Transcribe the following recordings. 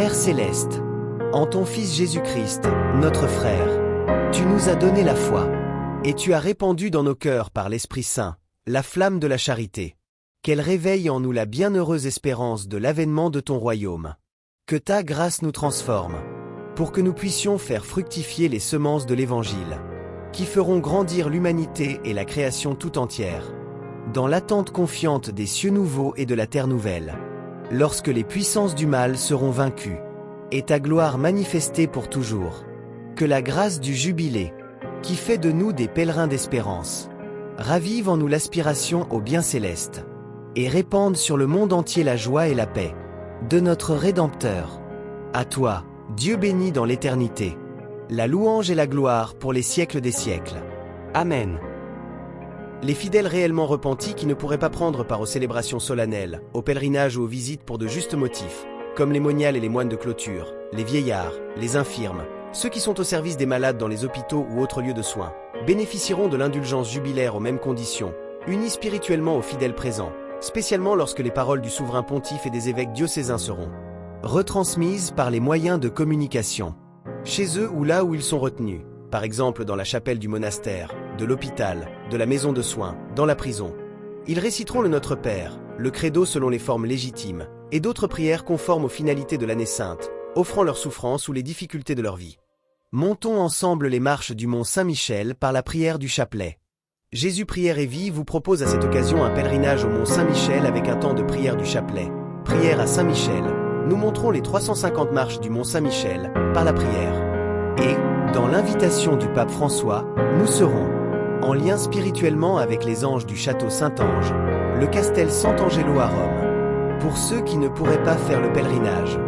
Père céleste, en ton Fils Jésus-Christ, notre frère, tu nous as donné la foi, et tu as répandu dans nos cœurs par l'Esprit Saint la flamme de la charité. Qu'elle réveille en nous la bienheureuse espérance de l'avènement de ton royaume. Que ta grâce nous transforme, pour que nous puissions faire fructifier les semences de l'Évangile, qui feront grandir l'humanité et la création tout entière, dans l'attente confiante des cieux nouveaux et de la terre nouvelle, lorsque les puissances du mal seront vaincues, et ta gloire manifestée pour toujours. Que la grâce du jubilé, qui fait de nous des pèlerins d'espérance, ravive en nous l'aspiration au bien céleste, et répande sur le monde entier la joie et la paix de notre Rédempteur. À toi, Dieu béni dans l'éternité, la louange et la gloire pour les siècles des siècles. Amen. Les fidèles réellement repentis qui ne pourraient pas prendre part aux célébrations solennelles, aux pèlerinages ou aux visites pour de justes motifs, comme les moniales et les moines de clôture, les vieillards, les infirmes, ceux qui sont au service des malades dans les hôpitaux ou autres lieux de soins, bénéficieront de l'indulgence jubilaire aux mêmes conditions, unis spirituellement aux fidèles présents, spécialement lorsque les paroles du souverain pontife et des évêques diocésains seront retransmises par les moyens de communication, chez eux ou là où ils sont retenus, par exemple dans la chapelle du monastère, de l'hôpital, de la maison de soins, dans la prison. Ils réciteront le Notre Père, le credo selon les formes légitimes, et d'autres prières conformes aux finalités de l'année sainte, offrant leurs souffrances ou les difficultés de leur vie. Montons ensemble les marches du mont Saint-Michel par la prière du chapelet. Jésus Prière et Vie vous propose à cette occasion un pèlerinage au mont Saint-Michel avec un temps de prière du chapelet. Prière à Saint-Michel. Nous montrons les 350 marches du mont Saint-Michel par la prière. Et, dans l'invitation du pape François, nous serons en lien spirituellement avec les anges du château Saint-Ange, le Castel Sant'Angelo à Rome, pour ceux qui ne pourraient pas faire le pèlerinage.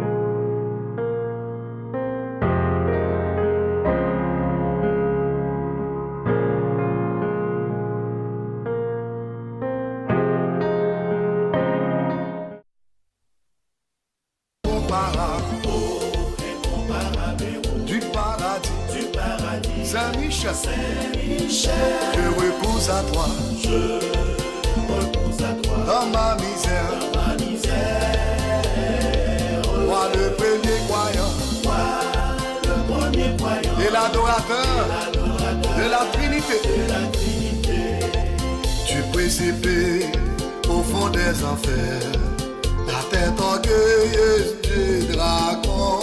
Saint-Michel, je repose à toi, dans ma misère, moi le premier croyant, et l'adorateur de la Trinité, tu précipes au fond des enfers, la tête orgueilleuse du dragon,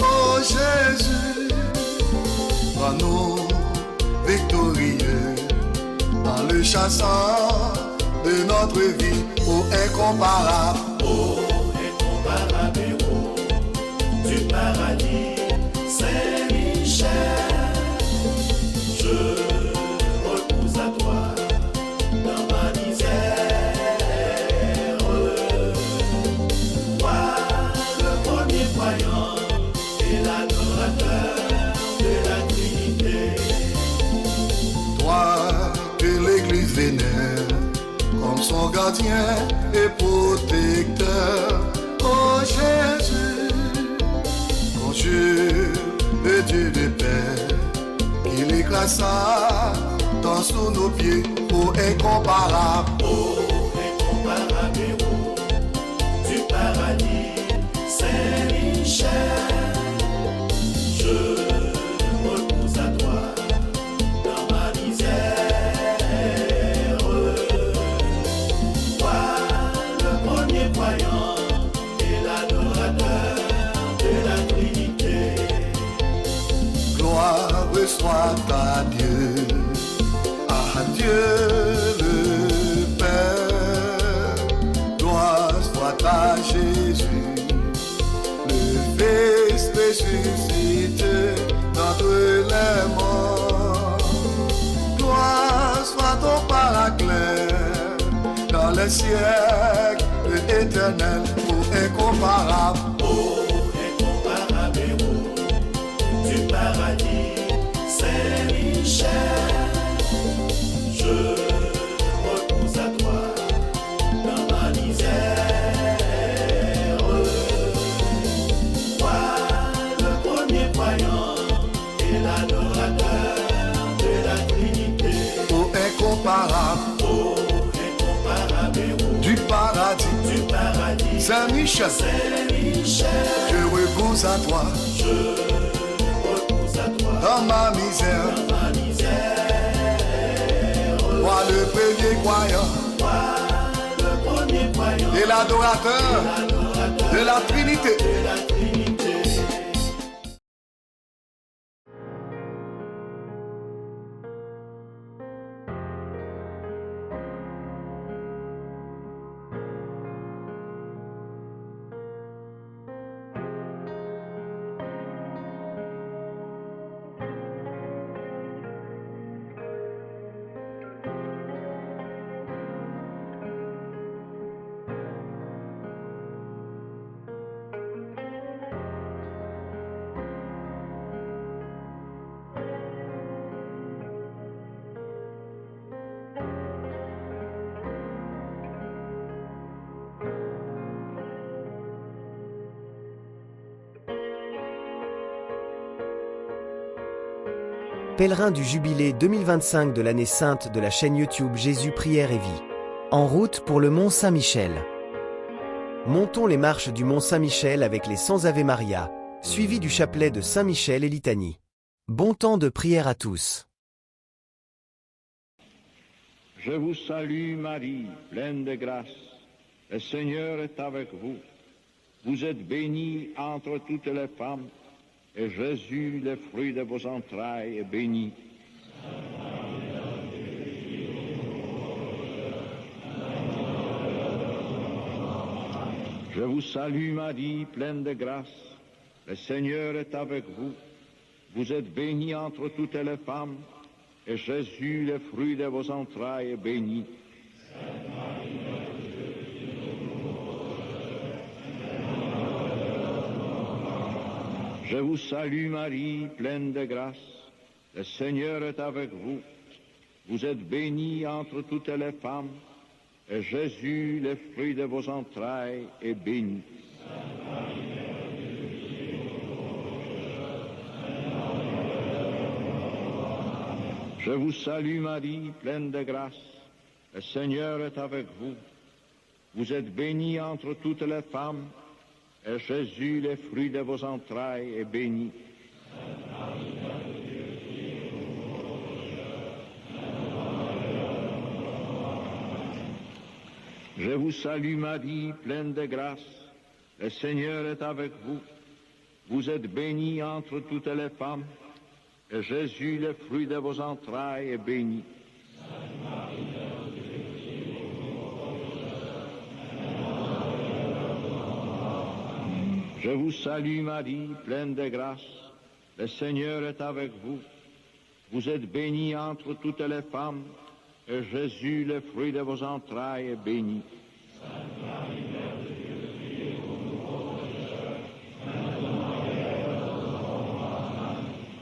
oh Jésus. Nous victorieux dans le chassant de notre vie, ô incomparable, héros du paradis, Saint-Michel, je repose à toi dans ma misère. Toi, le premier croyant et l'adorateur de la Trinité. Toi que l'Église vénère comme son gardien et protecteur, oh Jésus, conjure le Dieu de paix, qu'il écrasa dans sous nos pieds, oh incomparable, héros du paradis, Saint-Michel, je repose à toi dans ma misère. Toi, le premier croyant et l'adorateur de la Trinité. gloire soit à Dieu, à Dieu le Père, gloire soit à Jésus, le Fils ressuscité d'entre les morts. Gloire soit ton paraclet dans les siècles éternels, ô incomparable, Incomparable héros du paradis, Saint-Michel, je repose à toi dans ma misère. Toi, le premier croyant et l'adorateur de la Trinité. ô incomparable, Incomparable héros du paradis, Saint-Michel, je repose à toi. Dans ma misère, moi le premier croyant et l'adorateur de la Trinité. Pèlerins du Jubilé 2025 de l'année sainte de la chaîne YouTube Jésus Prière et Vie. En route pour le Mont Saint-Michel. Montons les marches du Mont Saint-Michel avec les 100 Ave Maria, suivis du chapelet de Saint-Michel et litanie. Bon temps de prière à tous. Je vous salue Marie, pleine de grâce. Le Seigneur est avec vous. Vous êtes bénie entre toutes les femmes, et Jésus, le fruit de vos entrailles, est béni. Je vous salue Marie, pleine de grâce. Le Seigneur est avec vous. Vous êtes bénie entre toutes les femmes, et Jésus, le fruit de vos entrailles, est béni. Je vous salue Marie, pleine de grâce. Le Seigneur est avec vous. Vous êtes bénie entre toutes les femmes, et Jésus, le fruit de vos entrailles, est béni. Je vous salue Marie, pleine de grâce. Le Seigneur est avec vous. Vous êtes bénie entre toutes les femmes, et Jésus, le fruit de vos entrailles, est béni. Je vous salue Marie, pleine de grâce. Le Seigneur est avec vous. Vous êtes bénie entre toutes les femmes, et Jésus, le fruit de vos entrailles, est béni. Je vous salue Marie, pleine de grâce. Le Seigneur est avec vous. Vous êtes bénie entre toutes les femmes, et Jésus, le fruit de vos entrailles, est béni.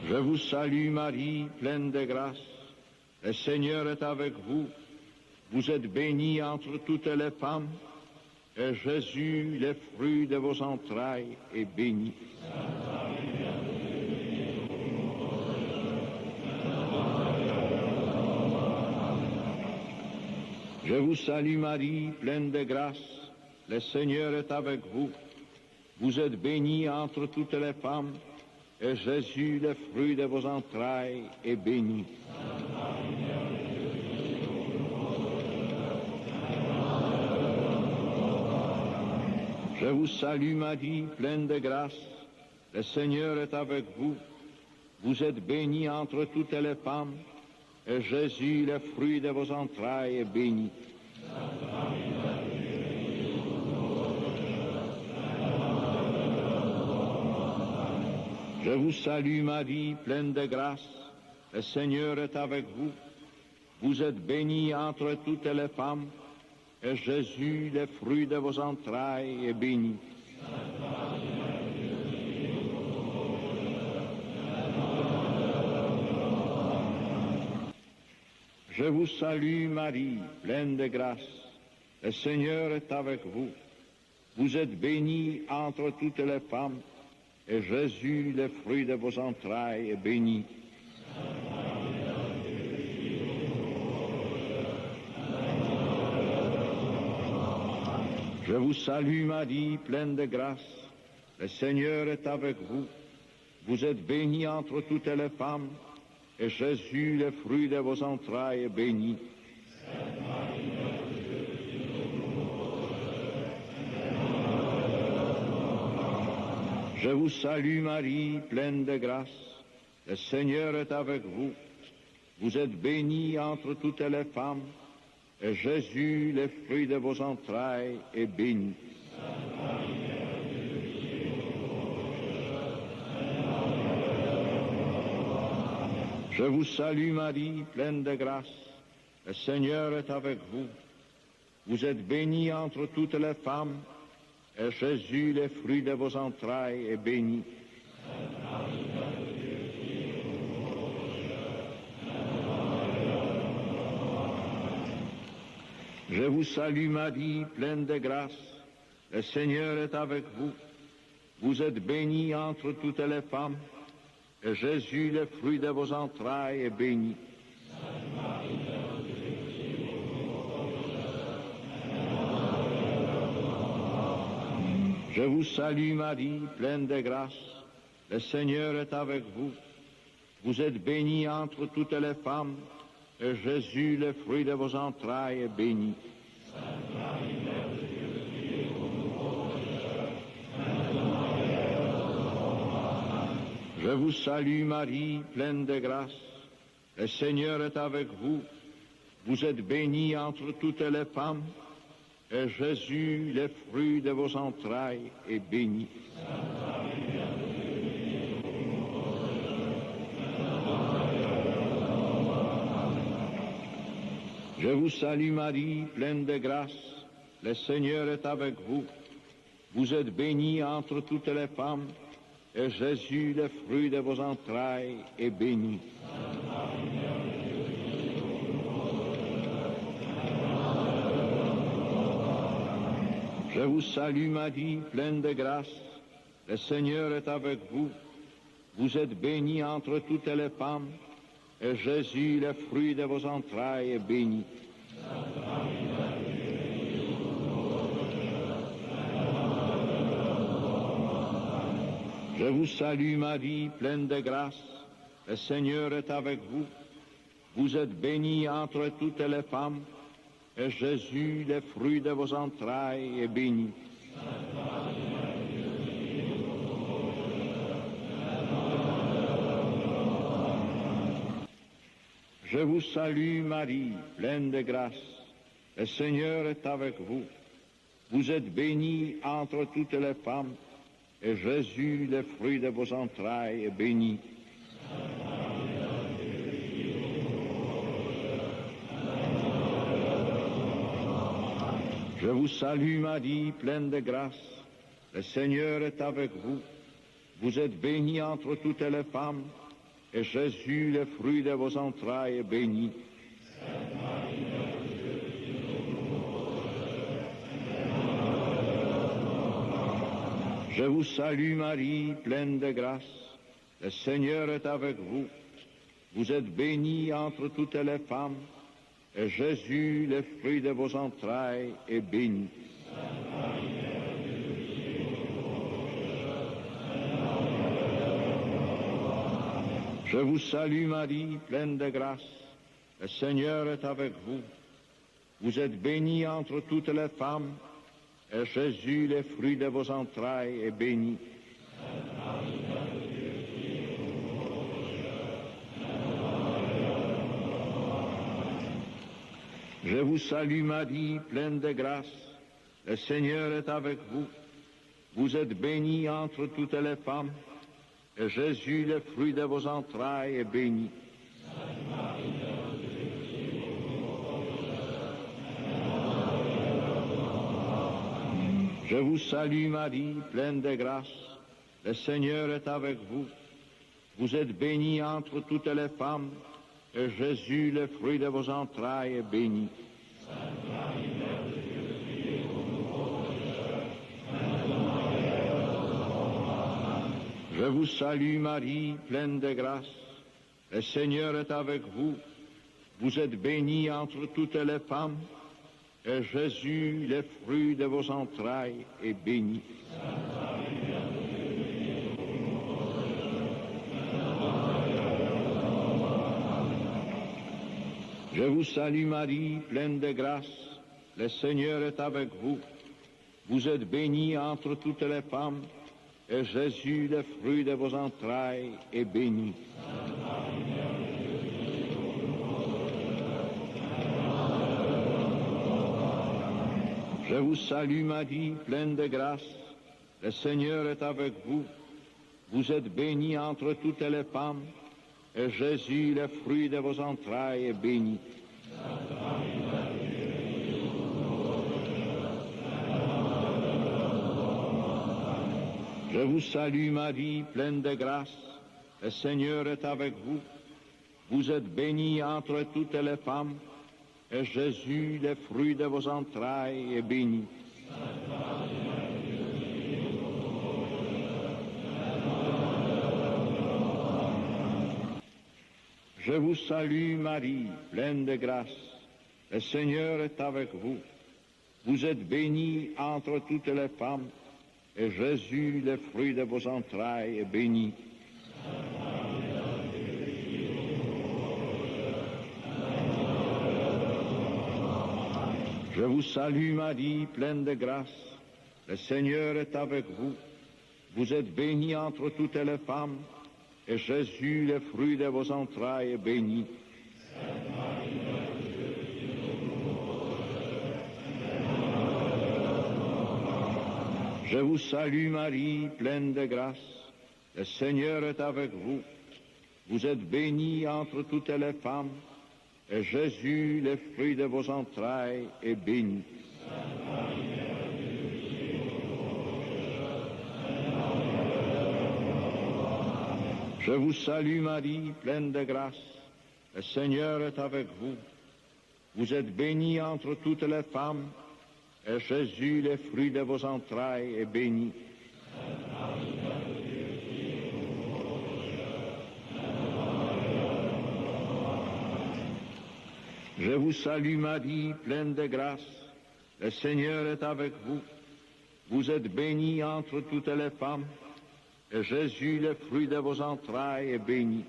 Je vous salue Marie, pleine de grâce. Le Seigneur est avec vous. Vous êtes bénie entre toutes les femmes, et Jésus, le fruit de vos entrailles, est béni. Je vous salue Marie, pleine de grâce. Le Seigneur est avec vous. Vous êtes bénie entre toutes les femmes, et Jésus, le fruit de vos entrailles, est béni. Je vous salue Marie, pleine de grâce. Le Seigneur est avec vous. Vous êtes bénie entre toutes les femmes, et Jésus, le fruit de vos entrailles, est béni. Je vous salue Marie, pleine de grâce. Le Seigneur est avec vous. Vous êtes bénie entre toutes les femmes, et Jésus, le fruit de vos entrailles, est béni. Je vous salue Marie, pleine de grâce. Le Seigneur est avec vous. Vous êtes bénie entre toutes les femmes, et Jésus, le fruit de vos entrailles, est béni. Je Je vous salue Marie, pleine de grâce. Le Seigneur est avec vous. Vous êtes bénie entre toutes les femmes, et Jésus, le fruit de vos entrailles, est béni. Je vous salue Marie, pleine de grâce. Le Seigneur est avec vous. Vous êtes bénie entre toutes les femmes, et Jésus, le fruit de vos entrailles, est béni. Je vous salue Marie, pleine de grâce. Le Seigneur est avec vous. Vous êtes bénie entre toutes les femmes, et Jésus, le fruit de vos entrailles, est béni. Je vous salue Marie, pleine de grâce. Le Seigneur est avec vous. Vous êtes bénie entre toutes les femmes, et Jésus, le fruit de vos entrailles, est béni. Je vous salue Marie, pleine de grâce. Le Seigneur est avec vous. Vous êtes bénie entre toutes les femmes, et Jésus, le fruit de vos entrailles, est béni. Je vous salue Marie, pleine de grâce. Le Seigneur est avec vous. Vous êtes bénie entre toutes les femmes, et Jésus, le fruit de vos entrailles, est béni. Je vous salue Marie, pleine de grâce. Le Seigneur est avec vous. Vous êtes bénie entre toutes les femmes, et Jésus, le fruit de vos entrailles, est béni. Je vous salue Marie, pleine de grâce. Le Seigneur est avec vous. Vous êtes bénie entre toutes les femmes, et Jésus, le fruit de vos entrailles, est béni. Je vous salue Marie, pleine de grâce. Le Seigneur est avec vous. Vous êtes bénie entre toutes les femmes, et Jésus, le fruit de vos entrailles, est béni. Je vous salue Marie, pleine de grâce. Le Seigneur est avec vous. Vous êtes bénie entre toutes les femmes, et Jésus, le fruit de vos entrailles, est béni. Je vous salue Marie, pleine de grâce. Le Seigneur est avec vous. Vous êtes bénie entre toutes les femmes, et Jésus, le fruit de vos entrailles, est béni. Je vous salue Marie, pleine de grâce. Le Seigneur est avec vous. Vous êtes bénie entre toutes les femmes, et Jésus, le fruit de vos entrailles, est béni. Je vous salue Marie, pleine de grâce. Le Seigneur est avec vous. Vous êtes bénie entre toutes les femmes, et Jésus, le fruit de vos entrailles, est béni. Je vous salue Marie, pleine de grâce. Le Seigneur est avec vous. Vous êtes bénie entre toutes les femmes, et Jésus, le fruit de vos entrailles, est béni. Je vous salue Marie, pleine de grâce. Le Seigneur est avec vous. Vous êtes bénie entre toutes les femmes, et Jésus, le fruit de vos entrailles, est béni. Je vous salue Marie, pleine de grâce. Le Seigneur est avec vous. Vous êtes bénie entre toutes les femmes, et Jésus, le fruit de vos entrailles, est béni. Je vous salue Marie, pleine de grâce, le Seigneur est avec vous. Vous êtes bénie entre toutes les femmes, et Jésus, le fruit de vos entrailles, est béni. Je vous salue Marie, pleine de grâce, le Seigneur est avec vous. Vous êtes bénie entre toutes les femmes, et Jésus, le fruit de vos entrailles, est béni. Je vous salue Marie, pleine de grâce, le Seigneur est avec vous. Vous êtes bénie entre toutes les femmes, et Jésus, le fruit de vos entrailles, est béni. Je vous salue Marie, pleine de grâce, le Seigneur est avec vous. Vous êtes bénie entre toutes les femmes, et Jésus, le fruit de vos entrailles, est béni. Je vous salue Marie, pleine de grâce, le Seigneur est avec vous. Vous êtes bénie entre toutes les femmes, et Jésus, le fruit de vos entrailles, est béni. Je vous salue Marie, pleine de grâce, le Seigneur est avec vous. Vous êtes bénie entre toutes les femmes, et Jésus, le fruit de vos entrailles, est béni. Je vous salue Marie, pleine de grâce, le Seigneur est avec vous. Vous êtes bénie entre toutes les femmes, et Jésus, le fruit de vos entrailles, est béni. Je vous salue Marie, pleine de grâce, le Seigneur est avec vous. Vous êtes bénie entre toutes les femmes, et Jésus, le fruit de vos entrailles, est béni.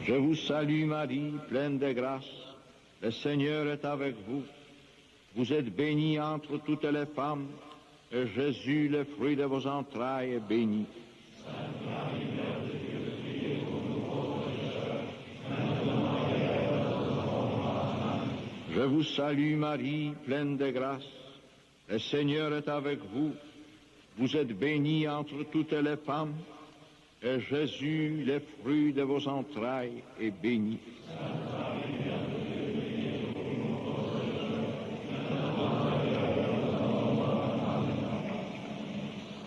Je vous salue Marie, pleine de grâce, le Seigneur est avec vous. Vous êtes bénie entre toutes les femmes, et Jésus, le fruit de vos entrailles, est béni. Je vous salue Marie, pleine de grâce, le Seigneur est avec vous. Vous êtes bénie entre toutes les femmes, et Jésus, le fruit de vos entrailles, est béni.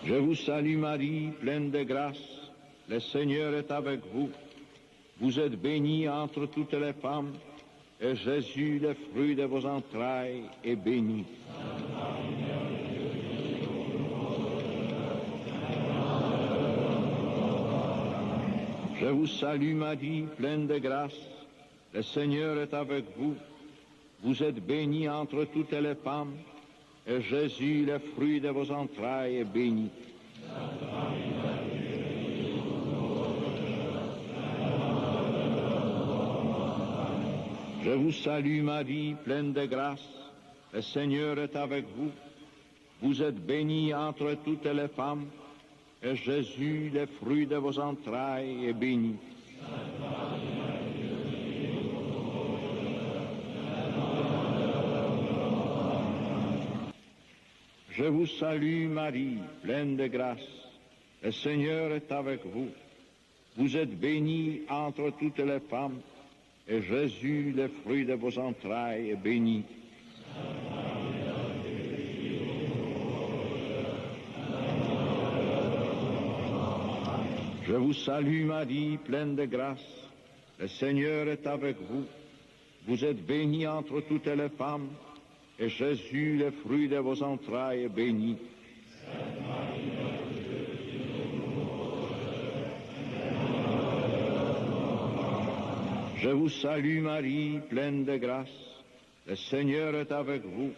Je vous salue Marie, pleine de grâce, le Seigneur est avec vous. Vous êtes bénie entre toutes les femmes, et Jésus, le fruit de vos entrailles, est béni. Je vous salue Marie, pleine de grâce, le Seigneur est avec vous. Vous êtes bénie entre toutes les femmes, et Jésus, le fruit de vos entrailles, est béni. Je vous salue Marie, pleine de grâce, le Seigneur est avec vous. Vous êtes bénie entre toutes les femmes, et Jésus, le fruit de vos entrailles, est béni. Je vous salue Marie, pleine de grâce, le Seigneur est avec vous. Vous êtes bénie entre toutes les femmes, et Jésus, le fruit de vos entrailles, est béni. Je vous salue Marie, pleine de grâce, le Seigneur est avec vous. Vous êtes bénie entre toutes les femmes, et Jésus, le fruit de vos entrailles, est béni. Je vous salue Marie, pleine de grâce. Le Seigneur est avec vous.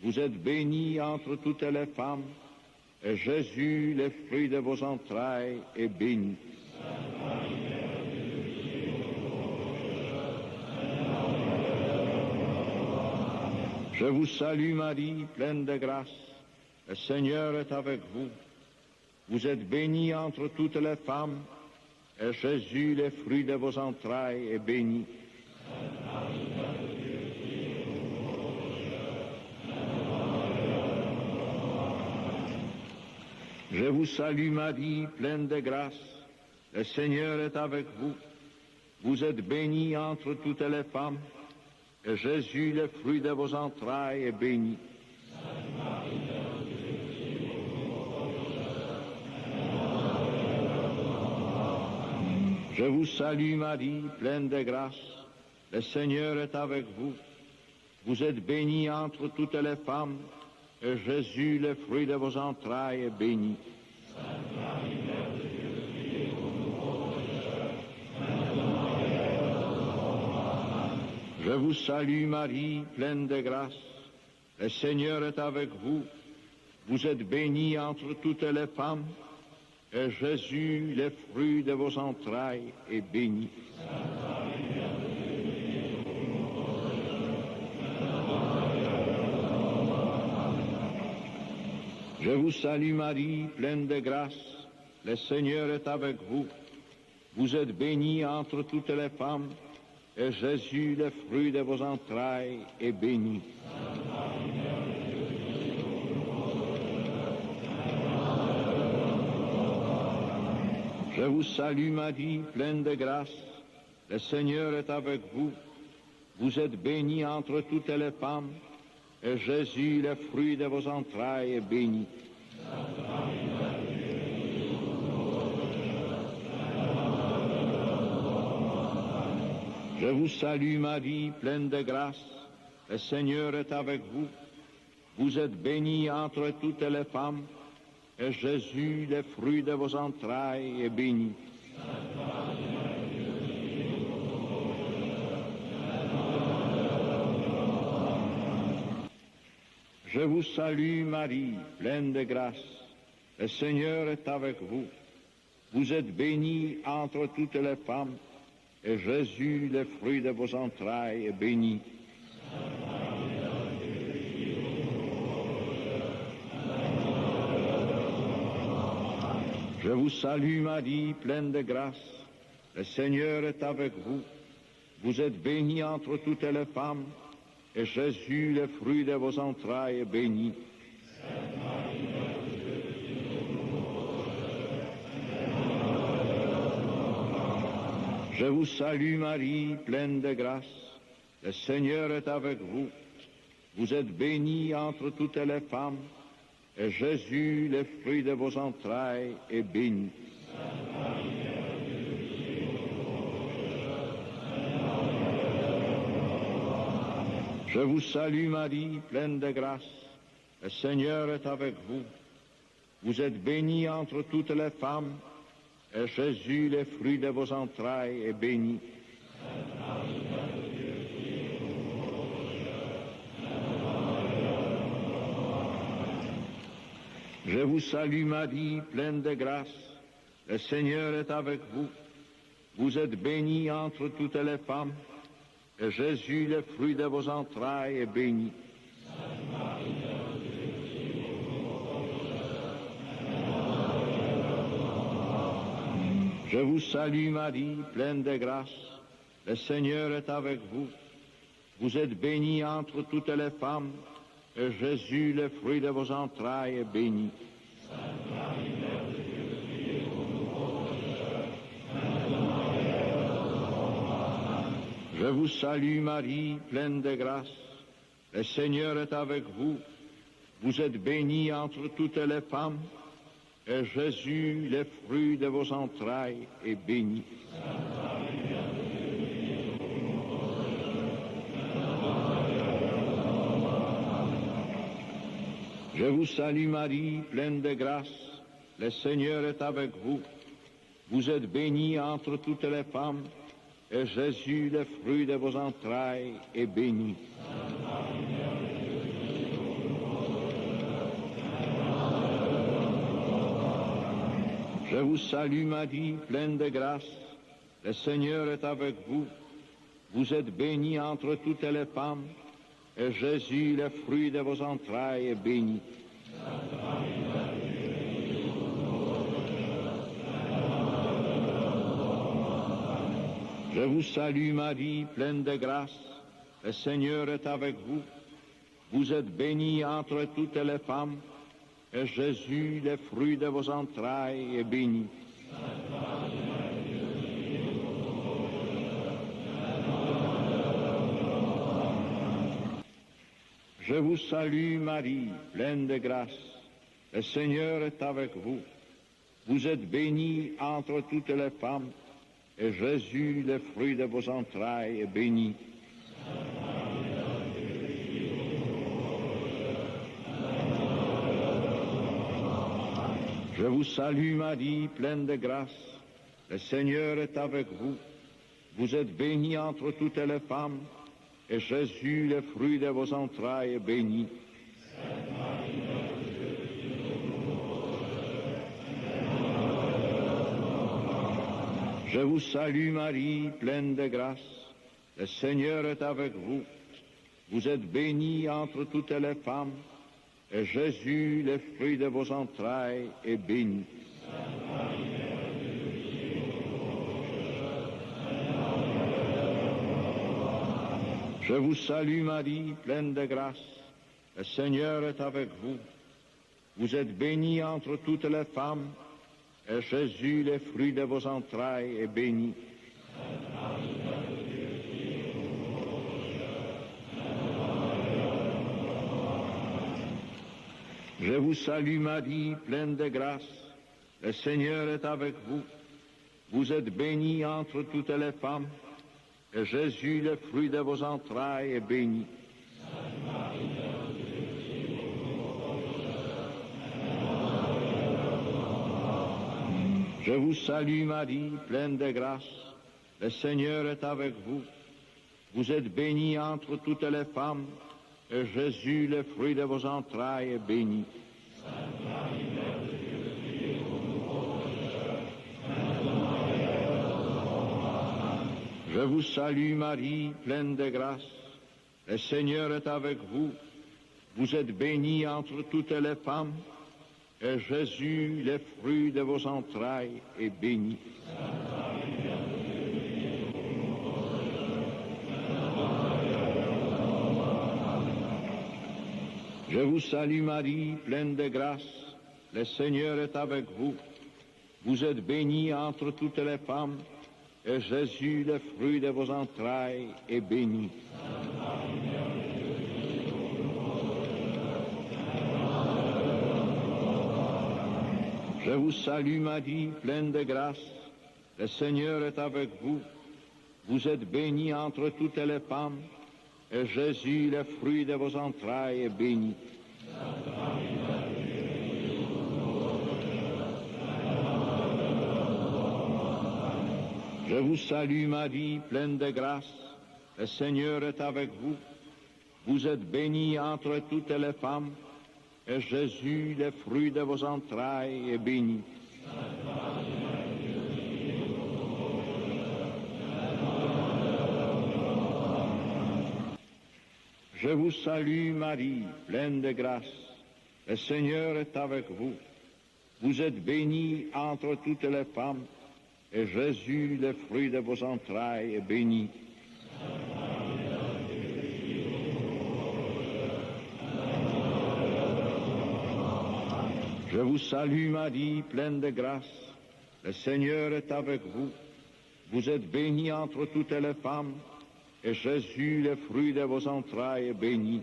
Vous êtes bénie entre toutes les femmes, et Jésus, le fruit de vos entrailles, est béni. Je vous salue Marie, pleine de grâce. Le Seigneur est avec vous. Vous êtes bénie entre toutes les femmes, et Jésus, le fruit de vos entrailles, est béni. Je vous salue Marie, pleine de grâce. Le Seigneur est avec vous. Vous êtes bénie entre toutes les femmes, et Jésus, le fruit de vos entrailles, est béni. Je vous salue Marie, pleine de grâce. Le Seigneur est avec vous. Vous êtes bénie entre toutes les femmes, et Jésus, le fruit de vos entrailles, est béni. Je vous salue Marie, pleine de grâce. Le Seigneur est avec vous. Vous êtes bénie entre toutes les femmes, et Jésus, le fruit de vos entrailles, est béni. Je vous salue Marie, pleine de grâce. Le Seigneur est avec vous. Vous êtes bénie entre toutes les femmes, et Jésus, le fruit de vos entrailles, est béni. Je vous salue Marie, pleine de grâce. Le Seigneur est avec vous. Vous êtes bénie entre toutes les femmes, et Jésus, le fruit de vos entrailles, est béni. Je vous salue Marie, pleine de grâce. Le Seigneur est avec vous. Vous êtes bénie entre toutes les femmes, et Jésus, le fruit de vos entrailles, est béni. Je vous salue Marie, pleine de grâce. Le Seigneur est avec vous. Vous êtes bénie entre toutes les femmes, et Jésus, le fruit de vos entrailles, est béni. Je vous salue Marie, pleine de grâce. Le Seigneur est avec vous. Vous êtes bénie entre toutes les femmes, et Jésus, le fruit de vos entrailles, est béni. Je vous salue Marie, pleine de grâce. Le Seigneur est avec vous. Vous êtes bénie entre toutes les femmes, et Jésus, le fruit de vos entrailles, est béni. Je vous salue Marie, pleine de grâce. Le Seigneur est avec vous. Vous êtes bénie entre toutes les femmes, et Jésus, le fruit de vos entrailles, est béni. Je vous salue Marie, pleine de grâce. Le Seigneur est avec vous. Vous êtes bénie entre toutes les femmes, et Jésus, le fruit de vos entrailles, est béni. Je vous salue Marie, pleine de grâce. Le Seigneur est avec vous. Vous êtes bénie entre toutes les femmes, et Jésus, le fruit de vos entrailles, est béni. Je vous salue Marie, pleine de grâce. Le Seigneur est avec vous. Vous êtes bénie entre toutes les femmes, et Jésus, le fruit de vos entrailles, est béni. Je vous salue Marie, pleine de grâce. Le Seigneur est avec vous. Vous êtes bénie entre toutes les femmes, et Jésus, le fruit de vos entrailles, est béni. Je vous salue Marie, pleine de grâce, le Seigneur est avec vous. Vous êtes bénie entre toutes les femmes, et Jésus, le fruit de vos entrailles, est béni. Je vous salue Marie, pleine de grâce, le Seigneur est avec vous. Vous êtes bénie entre toutes les femmes, et Jésus, le fruit de vos entrailles, est béni. Je vous salue Marie, pleine de grâce, le Seigneur est avec vous. Vous êtes bénie entre toutes les femmes, et Jésus, le fruit de vos entrailles, est béni. Je vous salue Marie, pleine de grâce, le Seigneur est avec vous. Vous êtes bénie entre toutes les femmes, et Jésus, le fruit de vos entrailles, est béni. Je vous salue Marie, pleine de grâce, le Seigneur est avec vous. Vous êtes bénie entre toutes les femmes, et Jésus, le fruit de vos entrailles, est béni. Je vous salue Marie, pleine de grâce, le Seigneur est avec vous. Vous êtes bénie entre toutes les femmes, et Jésus, le fruit de vos entrailles, est béni. Je vous salue Marie, pleine de grâce, le Seigneur est avec vous. Vous êtes bénie entre toutes les femmes, et Jésus, le fruit de vos entrailles, est béni. Je vous salue Marie, pleine de grâce, le Seigneur est avec vous. Vous êtes bénie entre toutes les femmes, et Jésus, le fruit de vos entrailles, est béni. Je vous salue Marie, pleine de grâce, le Seigneur est avec vous. Vous êtes bénie entre toutes les femmes, et Jésus, le fruit de vos entrailles, est béni. Je vous salue Marie, pleine de grâce, le Seigneur est avec vous. Vous êtes bénie entre toutes les femmes, et Jésus, le fruit de vos entrailles, est béni. Je vous salue Marie, pleine de grâce, le Seigneur est avec vous. Vous êtes bénie entre toutes les femmes, et Jésus, le fruit de vos entrailles, est béni. Je vous salue Marie, pleine de grâce, le Seigneur est avec vous. Vous êtes bénie entre toutes les femmes, et Jésus, le fruit de vos entrailles, est béni. Je vous salue Marie, pleine de grâce, le Seigneur est avec vous. Vous êtes bénie entre toutes les femmes, et Jésus, le fruit de vos entrailles, est béni. Je vous salue Marie, pleine de grâce, le Seigneur est avec vous. Vous êtes bénie entre toutes les femmes, et Jésus, le fruit de vos entrailles, est béni.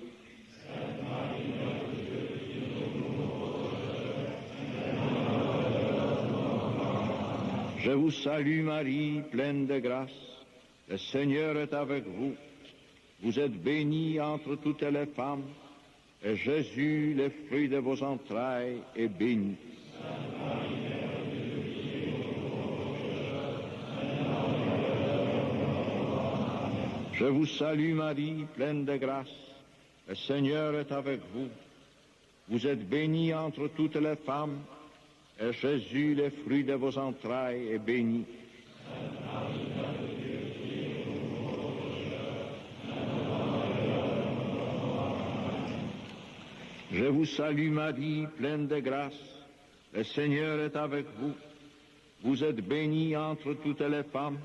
Je vous salue Marie, pleine de grâce, le Seigneur est avec vous. Vous êtes bénie entre toutes les femmes, et Jésus, le fruit de vos entrailles, est béni. Je vous salue Marie, pleine de grâce. Le Seigneur est avec vous. Vous êtes bénie entre toutes les femmes, et Jésus, le fruit de vos entrailles, est béni. Je vous salue Marie, pleine de grâce. Le Seigneur est avec vous. Vous êtes bénie entre toutes les femmes,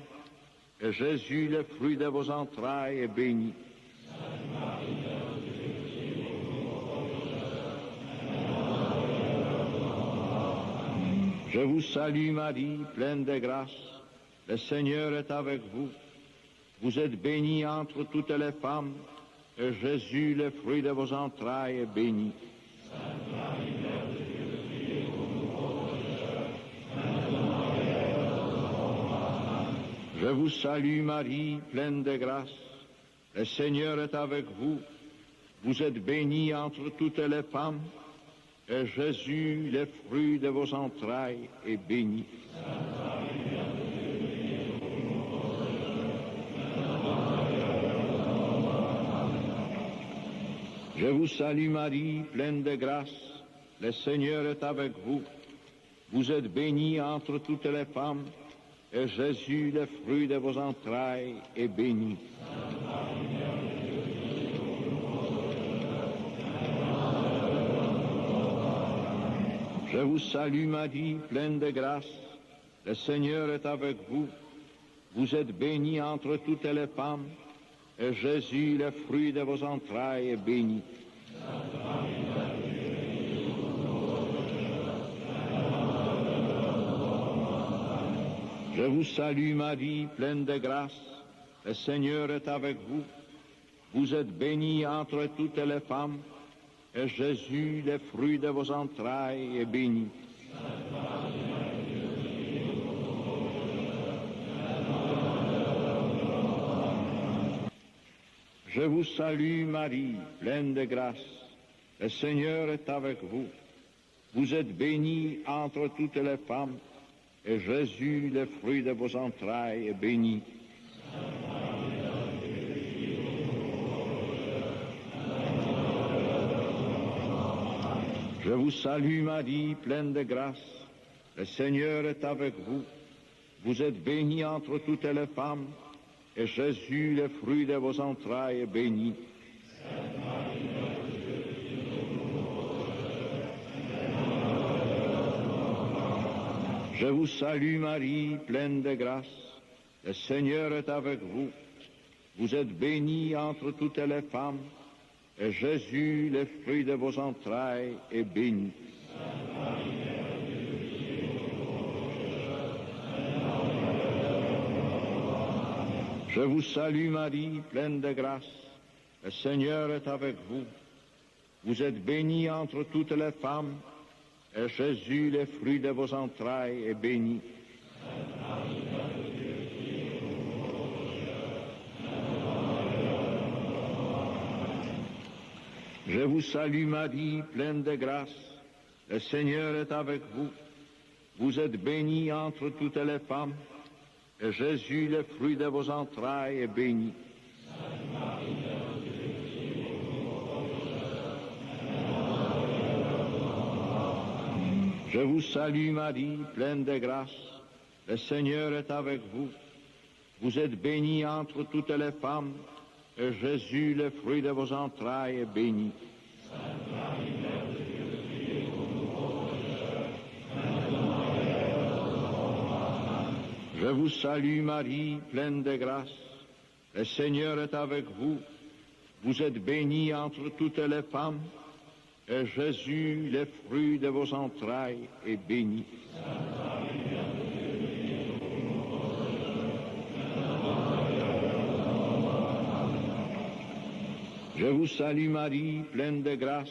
et Jésus, le fruit de vos entrailles, est béni. Je vous salue Marie, pleine de grâce. Le Seigneur est avec vous. Vous êtes bénie entre toutes les femmes, et Jésus, le fruit de vos entrailles, est béni. Je vous salue Marie, pleine de grâce. Le Seigneur est avec vous. Vous êtes bénie entre toutes les femmes, et Jésus, le fruit de vos entrailles, est béni. Je vous salue Marie, pleine de grâce. Le Seigneur est avec vous. Vous êtes bénie entre toutes les femmes, et Jésus, le fruit de vos entrailles, est béni. Je vous salue Marie, pleine de grâce. Le Seigneur est avec vous. Vous êtes bénie entre toutes les femmes, et Jésus, le fruit de vos entrailles, est béni. Je vous salue Marie, pleine de grâce. Le Seigneur est avec vous. Vous êtes bénie entre toutes les femmes, et Jésus, le fruit de vos entrailles, est béni. Je vous salue Marie, pleine de grâce. Le Seigneur est avec vous. Vous êtes bénie entre toutes les femmes, et Jésus, le fruit de vos entrailles, est béni. Je vous salue Marie, pleine de grâce. Le Seigneur est avec vous. Vous êtes bénie entre toutes les femmes, et Jésus, le fruit de vos entrailles, est béni. Je vous salue Marie, pleine de grâce. Le Seigneur est avec vous. Vous êtes bénie entre toutes les femmes, et Jésus, le fruit de vos entrailles, est béni. Je vous salue Marie, pleine de grâce. Le Seigneur est avec vous. Vous êtes bénie entre toutes les femmes, et Jésus, le fruit de vos entrailles, est béni. Je vous salue Marie, pleine de grâce. Le Seigneur est avec vous. Vous êtes bénie entre toutes les femmes, et Jésus, le fruit de vos entrailles, est béni. Je vous salue Marie, pleine de grâce. Le Seigneur est avec vous. Vous êtes bénie entre toutes les femmes, et Jésus, le fruit de vos entrailles, est béni. Je vous salue Marie, pleine de grâce. Le Seigneur est avec vous. Vous êtes bénie entre toutes les femmes, et Jésus, le fruit de vos entrailles, est béni. Je vous salue Marie, pleine de grâce.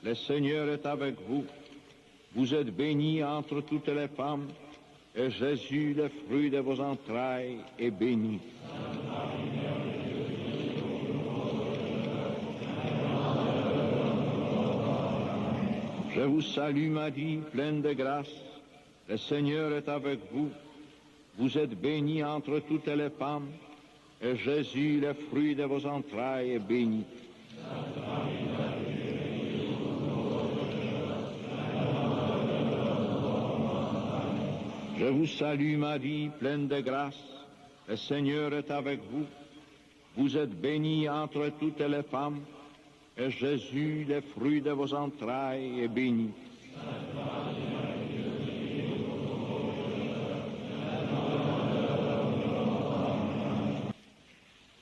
Le Seigneur est avec vous. Vous êtes bénie entre toutes les femmes, et Jésus, le fruit de vos entrailles, est béni. Je vous salue Marie, pleine de grâce. Le Seigneur est avec vous. Vous êtes bénie entre toutes les femmes, et Jésus, le fruit de vos entrailles, est béni. Je vous salue Marie, pleine de grâce, le Seigneur est avec vous. Vous êtes bénie entre toutes les femmes, et Jésus, le fruit de vos entrailles, est béni.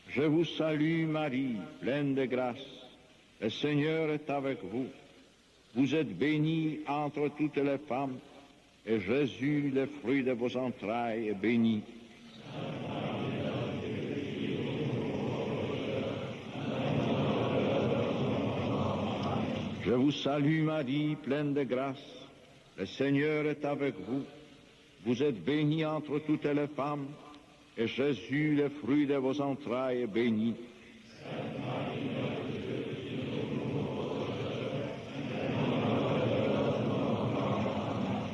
Je vous salue Marie, pleine de grâce, le Seigneur est avec vous. Vous êtes bénie entre toutes les femmes, et Jésus, le fruit de vos entrailles, est béni. Je vous salue Marie, pleine de grâce, le Seigneur est avec vous. Vous êtes bénie entre toutes les femmes, et Jésus, le fruit de vos entrailles, est béni.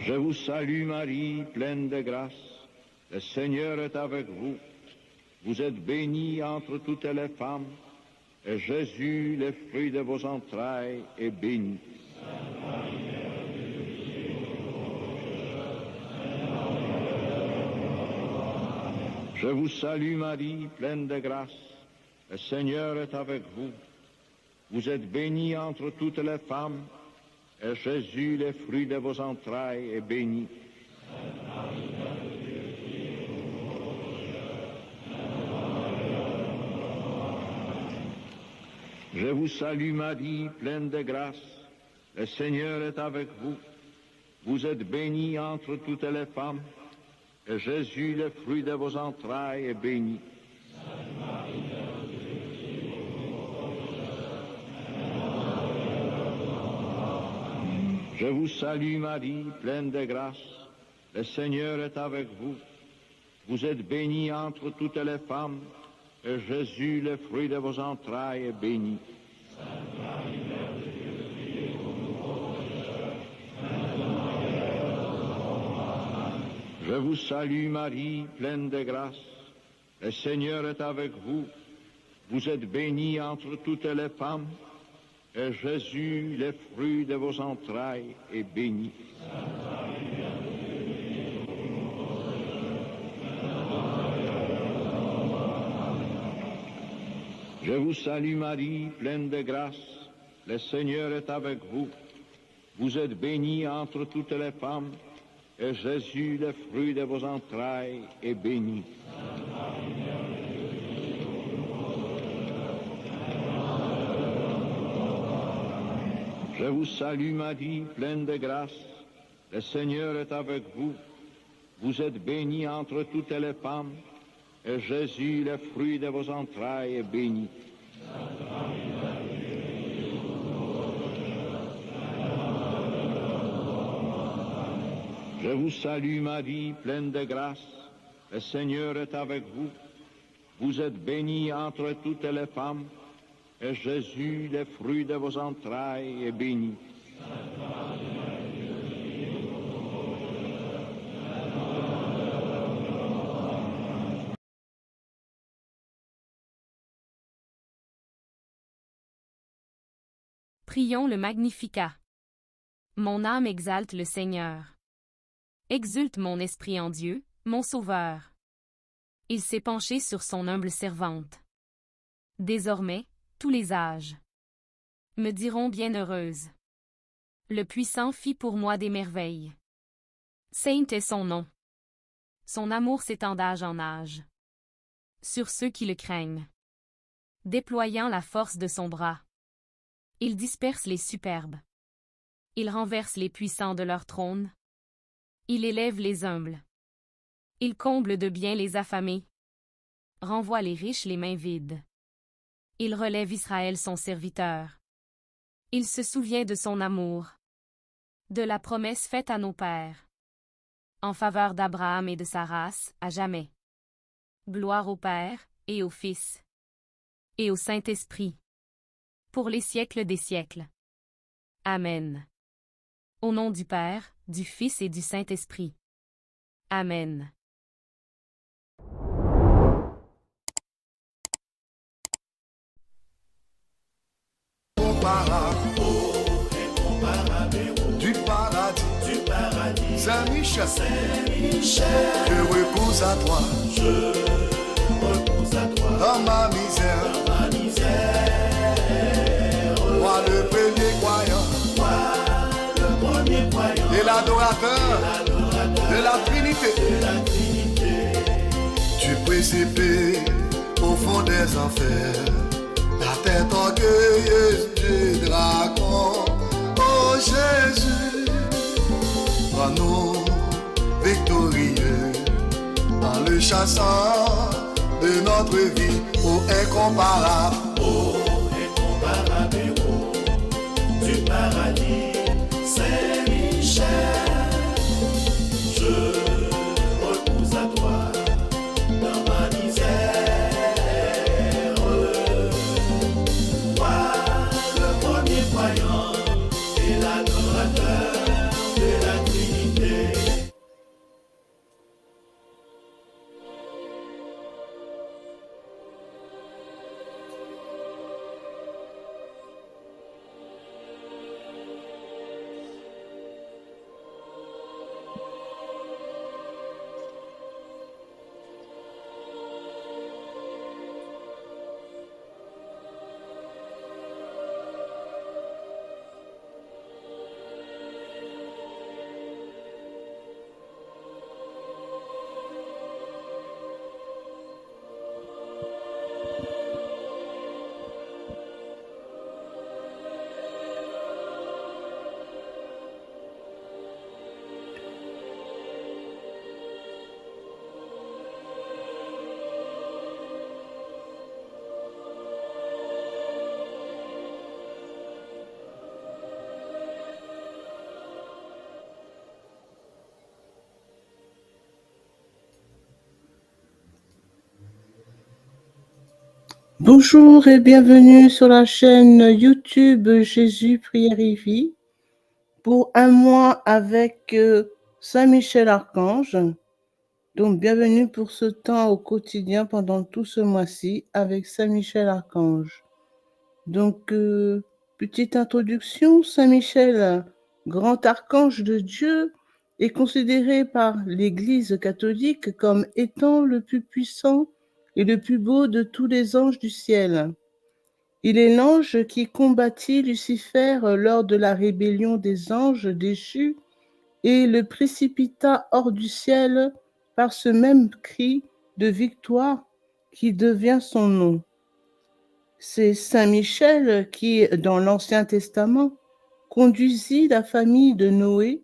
Je vous salue Marie, pleine de grâce, le Seigneur est avec vous. Vous êtes bénie entre toutes les femmes, et Jésus, le fruit de vos entrailles, est béni. Je vous salue Marie, pleine de grâce, le Seigneur est avec vous. Vous êtes bénie entre toutes les femmes, et Jésus, le fruit de vos entrailles, est béni. Je vous salue Marie, pleine de grâce, le Seigneur est avec vous. Vous êtes bénie entre toutes les femmes, et Jésus, le fruit de vos entrailles, est béni. Je vous salue Marie, pleine de grâce, le Seigneur est avec vous. Vous êtes bénie entre toutes les femmes, et Jésus, le fruit de vos entrailles, est béni. Je vous salue Marie, pleine de grâce, le Seigneur est avec vous. Vous êtes bénie entre toutes les femmes, et Jésus, le fruit de vos entrailles, est béni. Je vous salue Marie, pleine de grâce, le Seigneur est avec vous. Vous êtes bénie entre toutes les femmes, et Jésus, le fruit de vos entrailles, est béni. Je vous salue Marie, pleine de grâce, le Seigneur est avec vous. Vous êtes bénie entre toutes les femmes, et Jésus, le fruit de vos entrailles, est béni. Je vous salue Marie, pleine de grâce, le Seigneur est avec vous. Vous êtes bénie entre toutes les femmes, et Jésus, le fruit de vos entrailles, est béni. Prions le Magnificat. Mon âme exalte le Seigneur. Exulte mon esprit en Dieu, mon Sauveur. Il s'est penché sur son humble servante. Désormais, tous les âges me diront bienheureuse. Le Puissant fit pour moi des merveilles. Saint est son nom. Son amour s'étend d'âge en âge sur ceux qui le craignent. Déployant la force de son bras, il disperse les superbes. Il renverse les puissants de leur trône. Il élève les humbles. Il comble de bien les affamés. Renvoie les riches les mains vides. Il relève Israël son serviteur. Il se souvient de son amour, de la promesse faite à nos pères, en faveur d'Abraham et de sa race, à jamais. Gloire au Père, et au Fils, et au Saint-Esprit, pour les siècles des siècles. Amen. Au nom du Père, du Fils et du Saint-Esprit. Amen. incomparable incomparable héros du paradis. Saint-Michel, Je repose à toi repose à toi dans ma misère. ma misère. Moi le premier croyant Le premier croyant et l'adorateur de la Trinité. Tu précipes au fond des enfers la tête orgueilleuse du dragon. Oh Jésus, rends-nous victorieux en le chassant de notre vie. Oh incomparable, incomparable héros du paradis. Saint-Michel, je repose à toi dans ma misère. Toi, le premier croyant et l'adorateur de la Trinité. Bonjour et bienvenue sur la chaîne YouTube Jésus Prière et Vie pour un mois avec Saint-Michel Archange. Donc bienvenue pour ce temps au quotidien pendant tout ce mois-ci avec Saint-Michel Archange. Donc petite introduction, Saint-Michel, grand archange de Dieu, est considéré par l'Église catholique comme étant le plus puissant et le plus beau de tous les anges du ciel. Il est l'ange qui combattit Lucifer lors de la rébellion des anges déchus et le précipita hors du ciel par ce même cri de victoire qui devient son nom. C'est Saint Michel qui, dans l'Ancien Testament, conduisit la famille de Noé,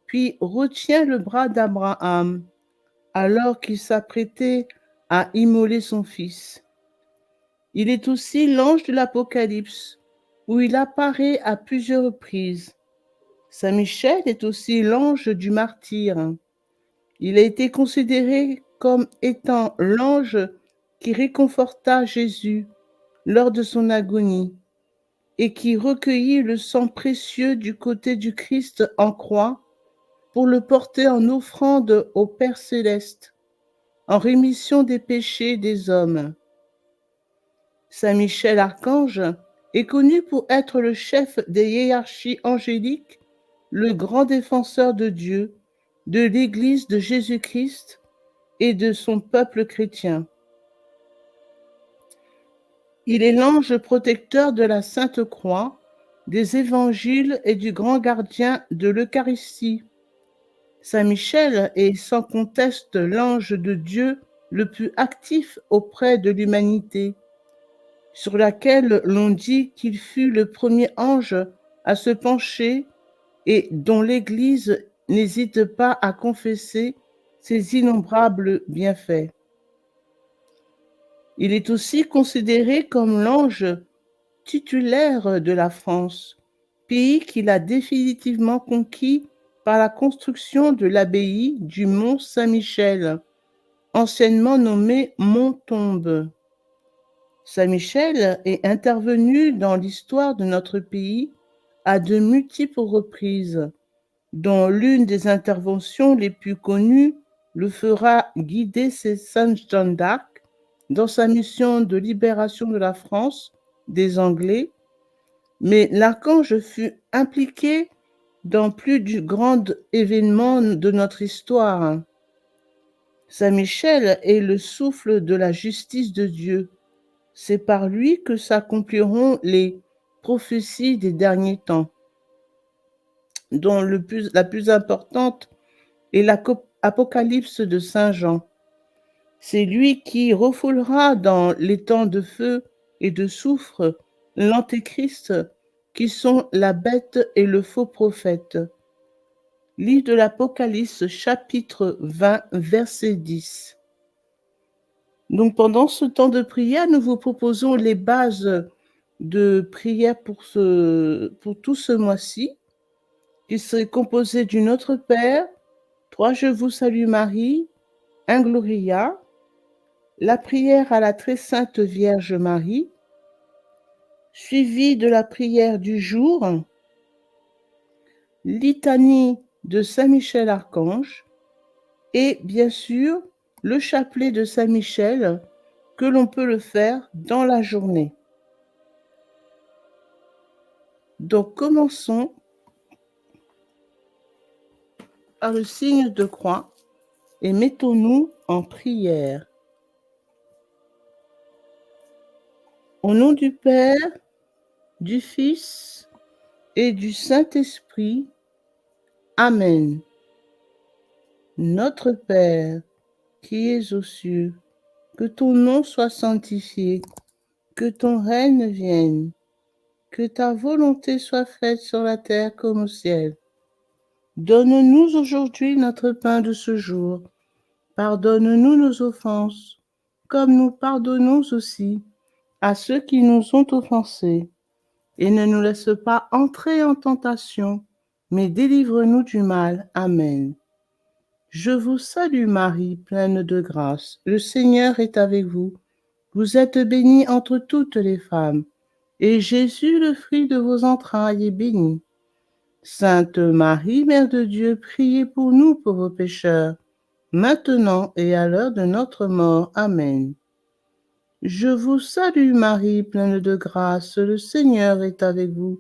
puis retient le bras d'Abraham, alors qu'il s'apprêtait à immoler son fils. Il est aussi l'ange de l'Apocalypse, où il apparaît à plusieurs reprises. Saint Michel est aussi l'ange du martyr. Il a été considéré comme étant l'ange qui réconforta Jésus lors de son agonie et qui recueillit le sang précieux du côté du Christ en croix pour le porter en offrande au Père céleste, en rémission des péchés des hommes. Saint Michel Archange est connu pour être le chef des hiérarchies angéliques, le grand défenseur de Dieu, de l'Église de Jésus-Christ et de son peuple chrétien. Il est l'ange protecteur de la Sainte Croix, des évangiles et du grand gardien de l'Eucharistie. Saint Michel est sans conteste l'ange de Dieu le plus actif auprès de l'humanité, sur laquelle l'on dit qu'il fut le premier ange à se pencher et dont l'Église n'hésite pas à confesser ses innombrables bienfaits. Il est aussi considéré comme l'ange titulaire de la France, pays qu'il a définitivement conquis par la construction de l'abbaye du Mont Saint-Michel, anciennement nommé Mont Tombe. Saint-Michel est intervenu dans l'histoire de notre pays à de multiples reprises, dont l'une des interventions les plus connues le fera guider ses Sainte Jeanne d'Arc dans sa mission de libération de la France des Anglais, Mais l'archange fut impliqué dans plus du grand événement de notre histoire. Saint Michel est le souffle de la justice de Dieu. C'est par lui que s'accompliront les prophéties des derniers temps, dont la plus importante est l'Apocalypse de Saint Jean. C'est lui qui refoulera dans les temps de feu et de soufre l'Antéchrist, qui sont la bête et le faux prophète. Livre de l'Apocalypse, chapitre 20, verset 10. Donc pendant ce temps de prière, nous vous proposons les bases de prière pour tout ce mois-ci, qui serait composé du Notre Père, 3 Je vous salue Marie, un Gloria, la prière à la très sainte Vierge Marie, suivi de la prière du jour, litanie de Saint Michel Archange et bien sûr le chapelet de Saint Michel que l'on peut le faire dans la journée. Donc commençons par le signe de croix et mettons-nous en prière. Au nom du Père, du Fils et du Saint-Esprit. Amen. Notre Père, qui es aux cieux, que ton nom soit sanctifié, que ton règne vienne, que ta volonté soit faite sur la terre comme au ciel. Donne-nous aujourd'hui notre pain de ce jour. Pardonne-nous nos offenses, comme nous pardonnons aussi à ceux qui nous ont offensés. Et ne nous laisse pas entrer en tentation, mais délivre-nous du mal. Amen. Je vous salue Marie, pleine de grâce. Le Seigneur est avec vous. Vous êtes bénie entre toutes les femmes, et Jésus, le fruit de vos entrailles, est béni. Sainte Marie, Mère de Dieu, priez pour nous pauvres pécheurs, maintenant et à l'heure de notre mort. Amen. Je vous salue Marie, pleine de grâce, le Seigneur est avec vous.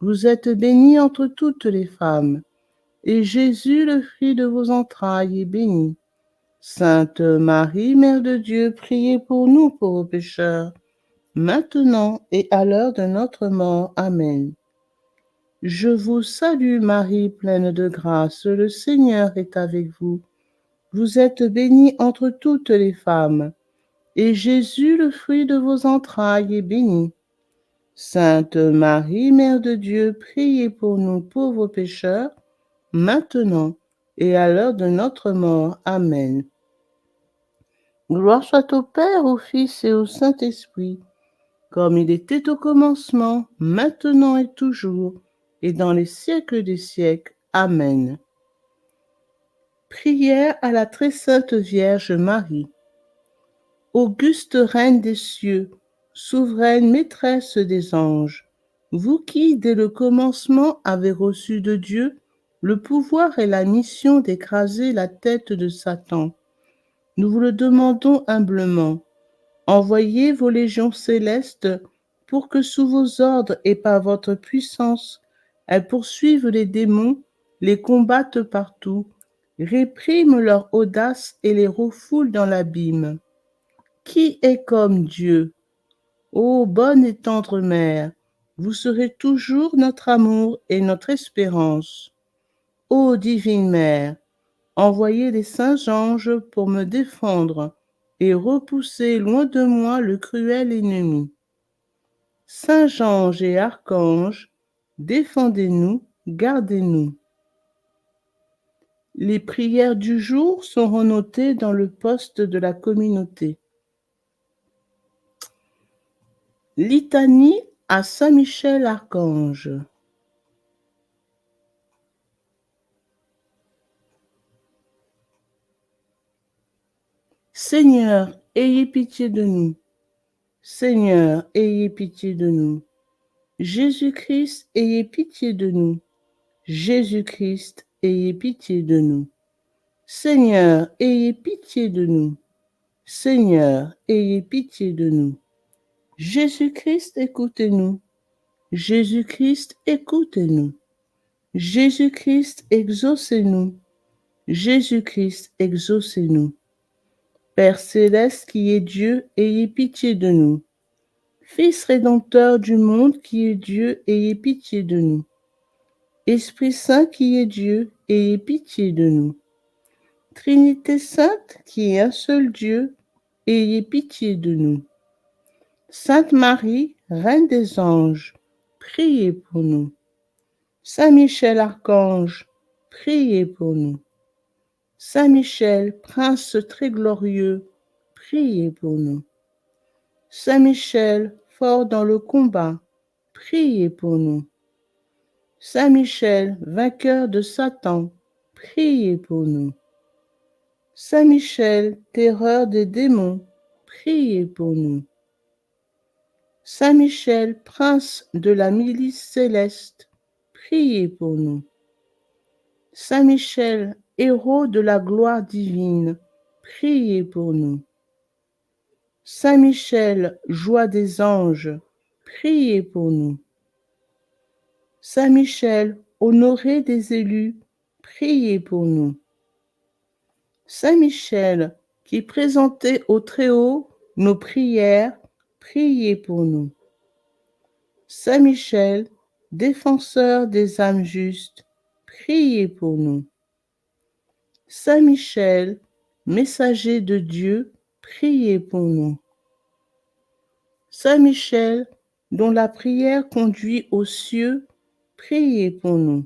Vous êtes bénie entre toutes les femmes, et Jésus, le fruit de vos entrailles, est béni. Sainte Marie, Mère de Dieu, priez pour nous pauvres pécheurs, maintenant et à l'heure de notre mort. Amen. Je vous salue Marie, pleine de grâce, le Seigneur est avec vous. Vous êtes bénie entre toutes les femmes, et Jésus, le fruit de vos entrailles, est béni. Sainte Marie, Mère de Dieu, priez pour nous pauvres pécheurs, maintenant et à l'heure de notre mort. Amen. Gloire soit au Père, au Fils et au Saint-Esprit, comme il était au commencement, maintenant et toujours, et dans les siècles des siècles. Amen. Prière à la très sainte Vierge Marie. Auguste Reine des cieux, souveraine maîtresse des anges, vous qui, dès le commencement, avez reçu de Dieu le pouvoir et la mission d'écraser la tête de Satan, nous vous le demandons humblement. Envoyez vos légions célestes pour que sous vos ordres et par votre puissance, elles poursuivent les démons, les combattent partout, répriment leur audace et les refoulent dans l'abîme. Qui est comme Dieu? Ô bonne et tendre Mère, vous serez toujours notre amour et notre espérance. Ô divine Mère, envoyez les saints anges pour me défendre et repousser loin de moi le cruel ennemi. Saints anges et archanges, défendez-nous, gardez-nous. Les prières du jour seront notées dans le poste de la communauté. Litanie à Saint Michel Archange. Seigneur, ayez pitié de nous. Seigneur, ayez pitié de nous. Jésus-Christ, ayez pitié de nous. Jésus-Christ, ayez pitié de nous. Seigneur, ayez pitié de nous. Seigneur, ayez pitié de nous. Jésus-Christ, écoutez-nous. Jésus-Christ, écoutez-nous. Jésus-Christ, exaucez-nous. Jésus-Christ, exaucez-nous. Père céleste qui est Dieu, ayez pitié de nous. Fils rédempteur du monde qui est Dieu, ayez pitié de nous. Esprit Saint qui est Dieu, ayez pitié de nous. Trinité sainte qui est un seul Dieu, ayez pitié de nous. Sainte Marie, Reine des anges, priez pour nous. Saint Michel Archange, priez pour nous. Saint Michel, Prince très glorieux, priez pour nous. Saint Michel, fort dans le combat, priez pour nous. Saint Michel, vainqueur de Satan, priez pour nous. Saint Michel, terreur des démons, priez pour nous. Saint Michel, prince de la milice céleste, priez pour nous. Saint Michel, héros de la gloire divine, priez pour nous. Saint Michel, joie des anges, priez pour nous. Saint Michel, honoré des élus, priez pour nous. Saint Michel, qui présentait au Très-Haut nos prières, priez pour nous. Saint Michel, défenseur des âmes justes, priez pour nous. Saint Michel, messager de Dieu, priez pour nous. Saint Michel, dont la prière conduit aux cieux, priez pour nous.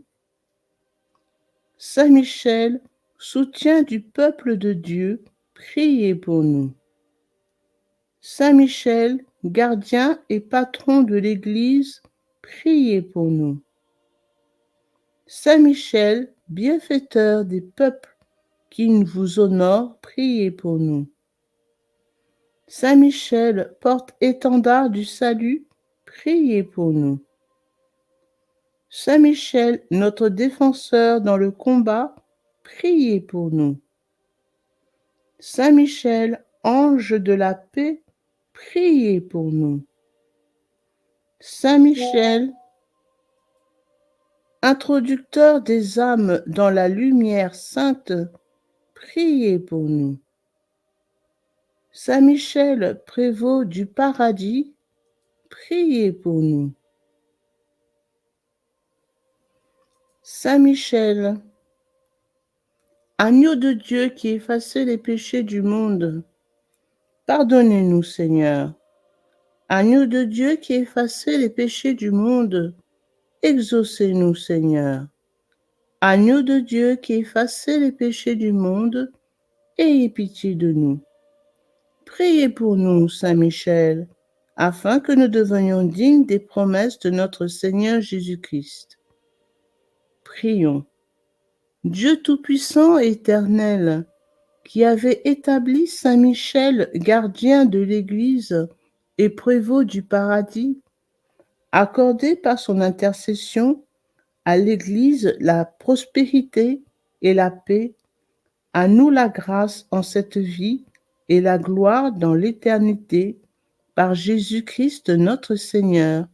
Saint Michel, soutien du peuple de Dieu, priez pour nous. Saint Michel, gardien et patron de l'Église, priez pour nous. Saint Michel, bienfaiteur des peuples qui vous honorent, priez pour nous. Saint Michel, porte-étendard du salut, priez pour nous. Saint Michel, notre défenseur dans le combat, priez pour nous. Saint Michel, ange de la paix, priez pour nous. Saint Michel, introducteur des âmes dans la lumière sainte, priez pour nous. Saint Michel, prévôt du paradis, priez pour nous. Saint Michel, agneau de Dieu qui effacez les péchés du monde, pardonnez-nous, Seigneur. Agneau de Dieu qui effacez les péchés du monde, exaucez-nous, Seigneur. Agneau de Dieu qui effacez les péchés du monde, ayez pitié de nous. Priez pour nous, Saint Michel, afin que nous devenions dignes des promesses de notre Seigneur Jésus-Christ. Prions. Dieu Tout-Puissant et Éternel, qui avait établi Saint Michel, gardien de l'Église et prévôt du paradis, accordez par son intercession à l'Église la prospérité et la paix, à nous la grâce en cette vie et la gloire dans l'éternité, par Jésus-Christ notre Seigneur.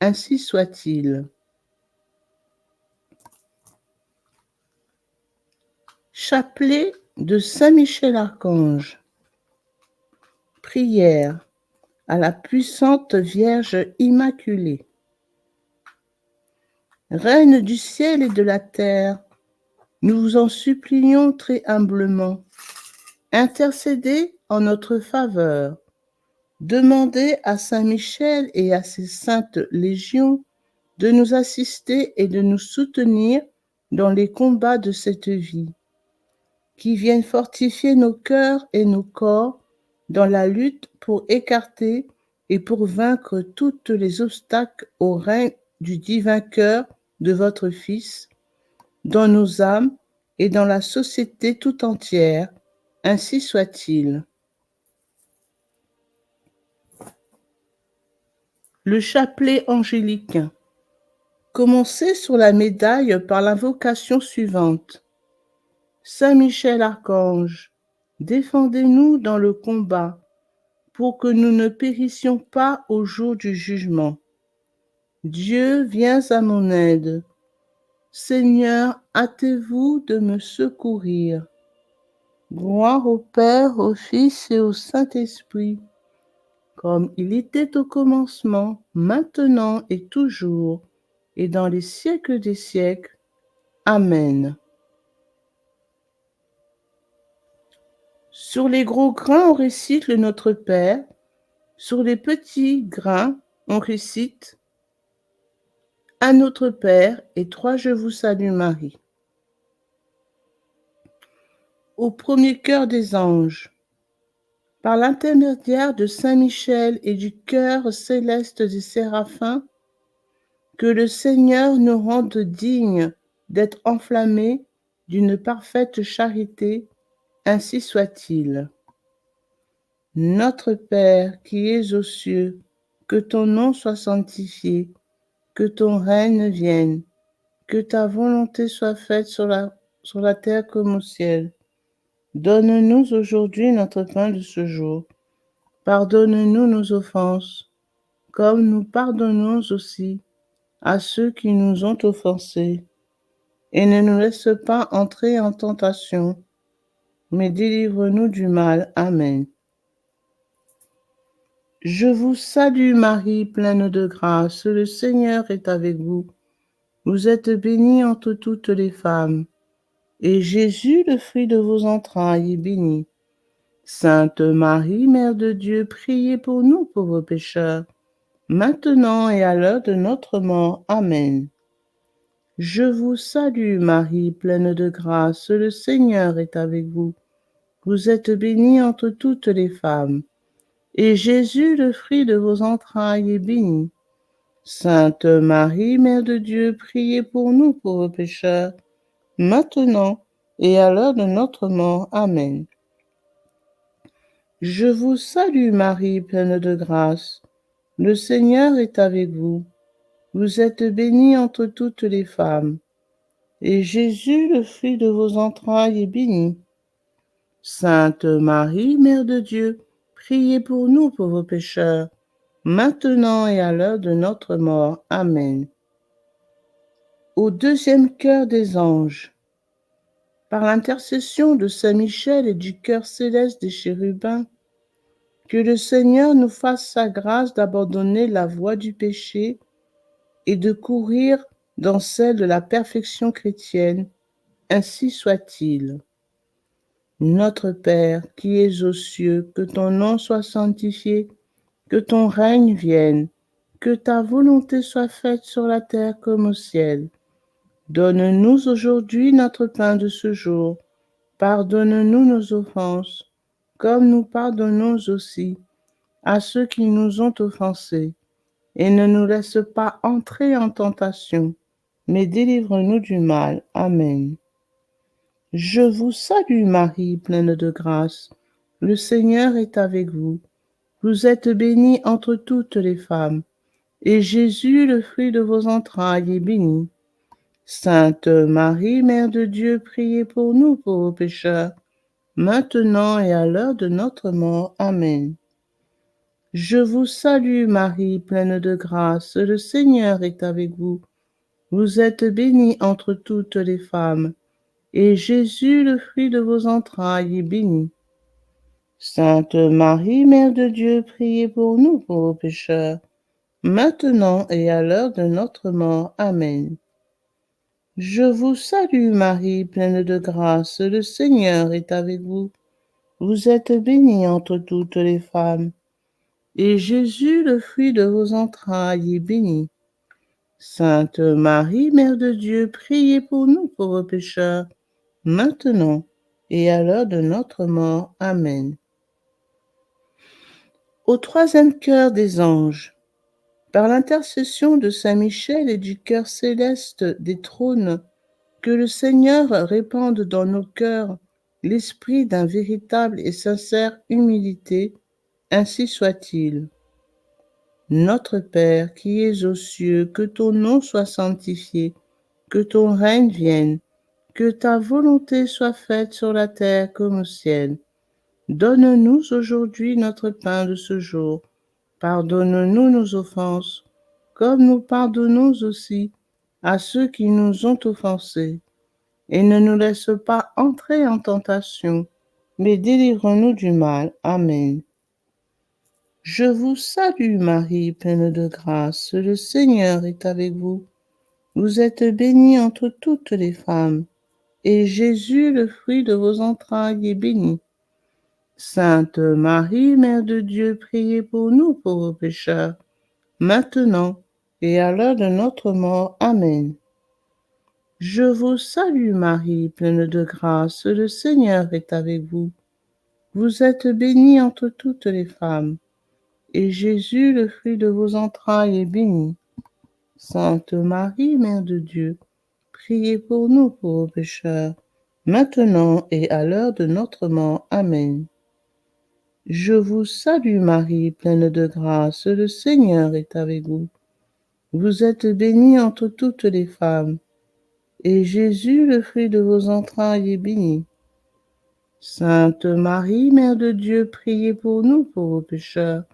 Ainsi soit-il. Chapelet de Saint Michel Archange. Prière à la puissante Vierge Immaculée. Reine du ciel et de la terre, nous vous en supplions très humblement. Intercédez en notre faveur. Demandez à Saint Michel et à ses saintes légions de nous assister et de nous soutenir dans les combats de cette vie, qui viennent fortifier nos cœurs et nos corps dans la lutte pour écarter et pour vaincre tous les obstacles au règne du divin cœur de votre Fils, dans nos âmes et dans la société tout entière. Ainsi soit-il. Le chapelet angélique. Commencez sur la médaille par l'invocation suivante. Saint Michel Archange, défendez-nous dans le combat, pour que nous ne périssions pas au jour du jugement. Dieu, viens à mon aide. Seigneur, hâtez-vous de me secourir. Gloire au Père, au Fils et au Saint-Esprit, comme il était au commencement, maintenant et toujours, et dans les siècles des siècles. Amen. Sur les gros grains, on récite le Notre Père. Sur les petits grains, on récite à notre Père et trois Je vous salue Marie. Au premier cœur des anges, par l'intermédiaire de Saint Michel et du chœur céleste des séraphins, que le Seigneur nous rende dignes d'être enflammés d'une parfaite charité, ainsi soit-il. Notre Père qui es aux cieux, que ton nom soit sanctifié, que ton règne vienne, que ta volonté soit faite sur la terre comme au ciel. Donne-nous aujourd'hui notre pain de ce jour. Pardonne-nous nos offenses, comme nous pardonnons aussi à ceux qui nous ont offensés. Et ne nous laisse pas entrer en tentation, mais délivre-nous du mal. Amen. Je vous salue Marie, pleine de grâce, le Seigneur est avec vous. Vous êtes bénie entre toutes les femmes, et Jésus, le fruit de vos entrailles, est béni. Sainte Marie, Mère de Dieu, priez pour nous pauvres pécheurs, maintenant et à l'heure de notre mort. Amen. Je vous salue Marie, pleine de grâce, le Seigneur est avec vous. Vous êtes bénie entre toutes les femmes, et Jésus, le fruit de vos entrailles, est béni. Sainte Marie, Mère de Dieu, priez pour nous pauvres pécheurs, maintenant et à l'heure de notre mort. Amen. Je vous salue Marie, pleine de grâce. Le Seigneur est avec vous. Vous êtes bénie entre toutes les femmes, et Jésus, le fruit de vos entrailles, est béni. Sainte Marie, Mère de Dieu, priez pour nous pauvres pécheurs, maintenant et à l'heure de notre mort. Amen. Au deuxième cœur des anges, par l'intercession de Saint Michel et du chœur céleste des chérubins, que le Seigneur nous fasse sa grâce d'abandonner la voie du péché et de courir dans celle de la perfection chrétienne, ainsi soit-il. Notre Père, qui es aux cieux, que ton nom soit sanctifié, que ton règne vienne, que ta volonté soit faite sur la terre comme au ciel. Donne-nous aujourd'hui notre pain de ce jour. Pardonne-nous nos offenses, comme nous pardonnons aussi à ceux qui nous ont offensés. Et ne nous laisse pas entrer en tentation, mais délivre-nous du mal. Amen. Je vous salue Marie, pleine de grâce. Le Seigneur est avec vous. Vous êtes bénie entre toutes les femmes, et Jésus, le fruit de vos entrailles, est béni. Sainte Marie, Mère de Dieu, priez pour nous pauvres pécheurs, maintenant et à l'heure de notre mort. Amen. Je vous salue Marie, pleine de grâce, le Seigneur est avec vous. Vous êtes bénie entre toutes les femmes, et Jésus, le fruit de vos entrailles, est béni. Sainte Marie, Mère de Dieu, priez pour nous pauvres pécheurs, maintenant et à l'heure de notre mort. Amen. Je vous salue Marie, pleine de grâce, le Seigneur est avec vous. Vous êtes bénie entre toutes les femmes, et Jésus, le fruit de vos entrailles, est béni. Sainte Marie, Mère de Dieu, priez pour nous pauvres pécheurs, maintenant et à l'heure de notre mort. Amen. Au troisième cœur des anges, par l'intercession de Saint Michel et du chœur céleste des trônes, que le Seigneur répande dans nos cœurs l'esprit d'une véritable et sincère humilité, ainsi soit-il. Notre Père qui es aux cieux, que ton nom soit sanctifié, que ton règne vienne, que ta volonté soit faite sur la terre comme au ciel. Donne-nous aujourd'hui notre pain de ce jour. Pardonne-nous nos offenses, comme nous pardonnons aussi à ceux qui nous ont offensés. Et ne nous laisse pas entrer en tentation, mais délivre-nous du mal. Amen. Je vous salue Marie, pleine de grâce, le Seigneur est avec vous. Vous êtes bénie entre toutes les femmes, et Jésus, le fruit de vos entrailles, est béni. Sainte Marie, Mère de Dieu, priez pour nous pauvres pécheurs, maintenant et à l'heure de notre mort. Amen. Je vous salue Marie, pleine de grâce, le Seigneur est avec vous. Vous êtes bénie entre toutes les femmes, et Jésus, le fruit de vos entrailles, est béni. Sainte Marie, Mère de Dieu, priez pour nous pauvres pécheurs, maintenant et à l'heure de notre mort. Amen. Je vous salue Marie, pleine de grâce, le Seigneur est avec vous. Vous êtes bénie entre toutes les femmes, et Jésus, le fruit de vos entrailles, est béni. Sainte Marie, Mère de Dieu, priez pour nous pauvres pécheurs,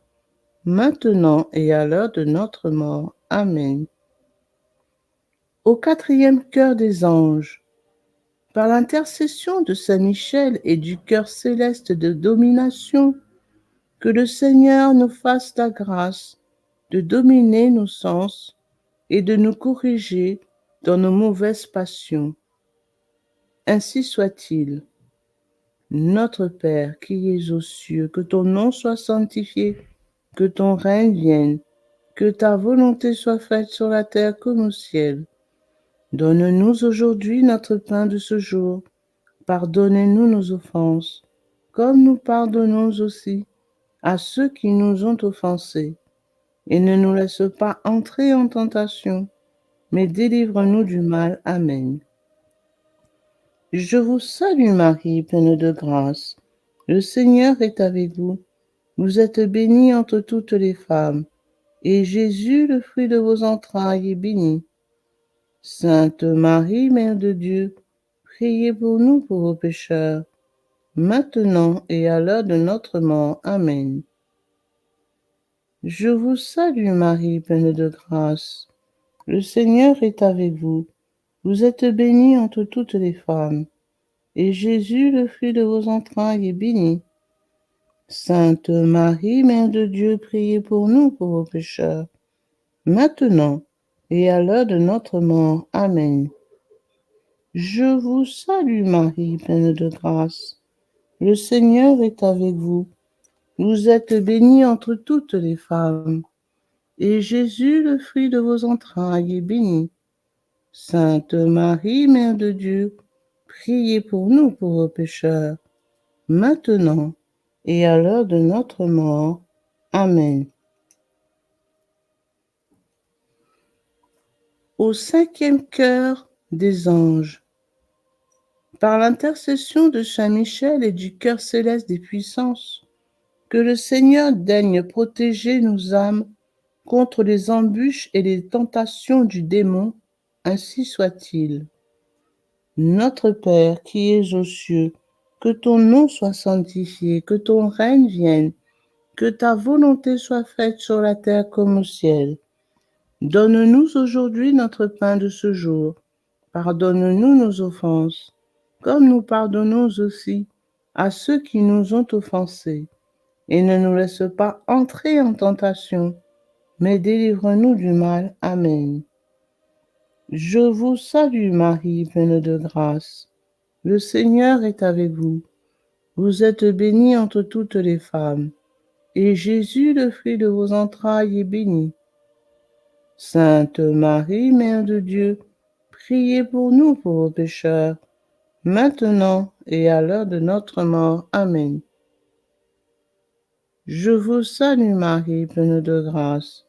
maintenant et à l'heure de notre mort. Amen. Au quatrième cœur des anges, par l'intercession de Saint Michel et du cœur céleste de domination, que le Seigneur nous fasse la grâce de dominer nos sens et de nous corriger dans nos mauvaises passions. Ainsi soit-il. Notre Père qui es aux cieux, que ton nom soit sanctifié, que ton règne vienne, que ta volonté soit faite sur la terre comme au ciel. Donne-nous aujourd'hui notre pain de ce jour. Pardonnez-nous nos offenses, comme nous pardonnons aussi à ceux qui nous ont offensés. Et ne nous laisse pas entrer en tentation, mais délivre-nous du mal. Amen. Je vous salue Marie, pleine de grâce. Le Seigneur est avec vous. Vous êtes bénie entre toutes les femmes, et Jésus, le fruit de vos entrailles, est béni. Sainte Marie, Mère de Dieu, priez pour nous pauvres pécheurs, maintenant et à l'heure de notre mort. Amen. Je vous salue Marie, pleine de grâce. Le Seigneur est avec vous. Vous êtes bénie entre toutes les femmes, et Jésus, le fruit de vos entrailles, est béni. Sainte Marie, Mère de Dieu, priez pour nous pauvres pécheurs, maintenant et à l'heure de notre mort. Amen. Je vous salue Marie, pleine de grâce. Le Seigneur est avec vous. Vous êtes bénie entre toutes les femmes, et Jésus, le fruit de vos entrailles, est béni. Sainte Marie, Mère de Dieu, priez pour nous pauvres pécheurs, maintenant et à l'heure de notre mort. Amen. Au cinquième cœur des anges, par l'intercession de Saint Michel et du cœur céleste des puissances, que le Seigneur daigne protéger nos âmes contre les embûches et les tentations du démon, ainsi soit-il. Notre Père qui es aux cieux, que ton nom soit sanctifié, que ton règne vienne, que ta volonté soit faite sur la terre comme au ciel. Donne-nous aujourd'hui notre pain de ce jour. Pardonne-nous nos offenses, comme nous pardonnons aussi à ceux qui nous ont offensés. Et ne nous laisse pas entrer en tentation, mais délivre-nous du mal. Amen. Je vous salue Marie, pleine de grâce. Le Seigneur est avec vous. Vous êtes bénie entre toutes les femmes, et Jésus, le fruit de vos entrailles, est béni. Sainte Marie, Mère de Dieu, priez pour nous pauvres pécheurs, maintenant et à l'heure de notre mort. Amen. Je vous salue Marie, pleine de grâce.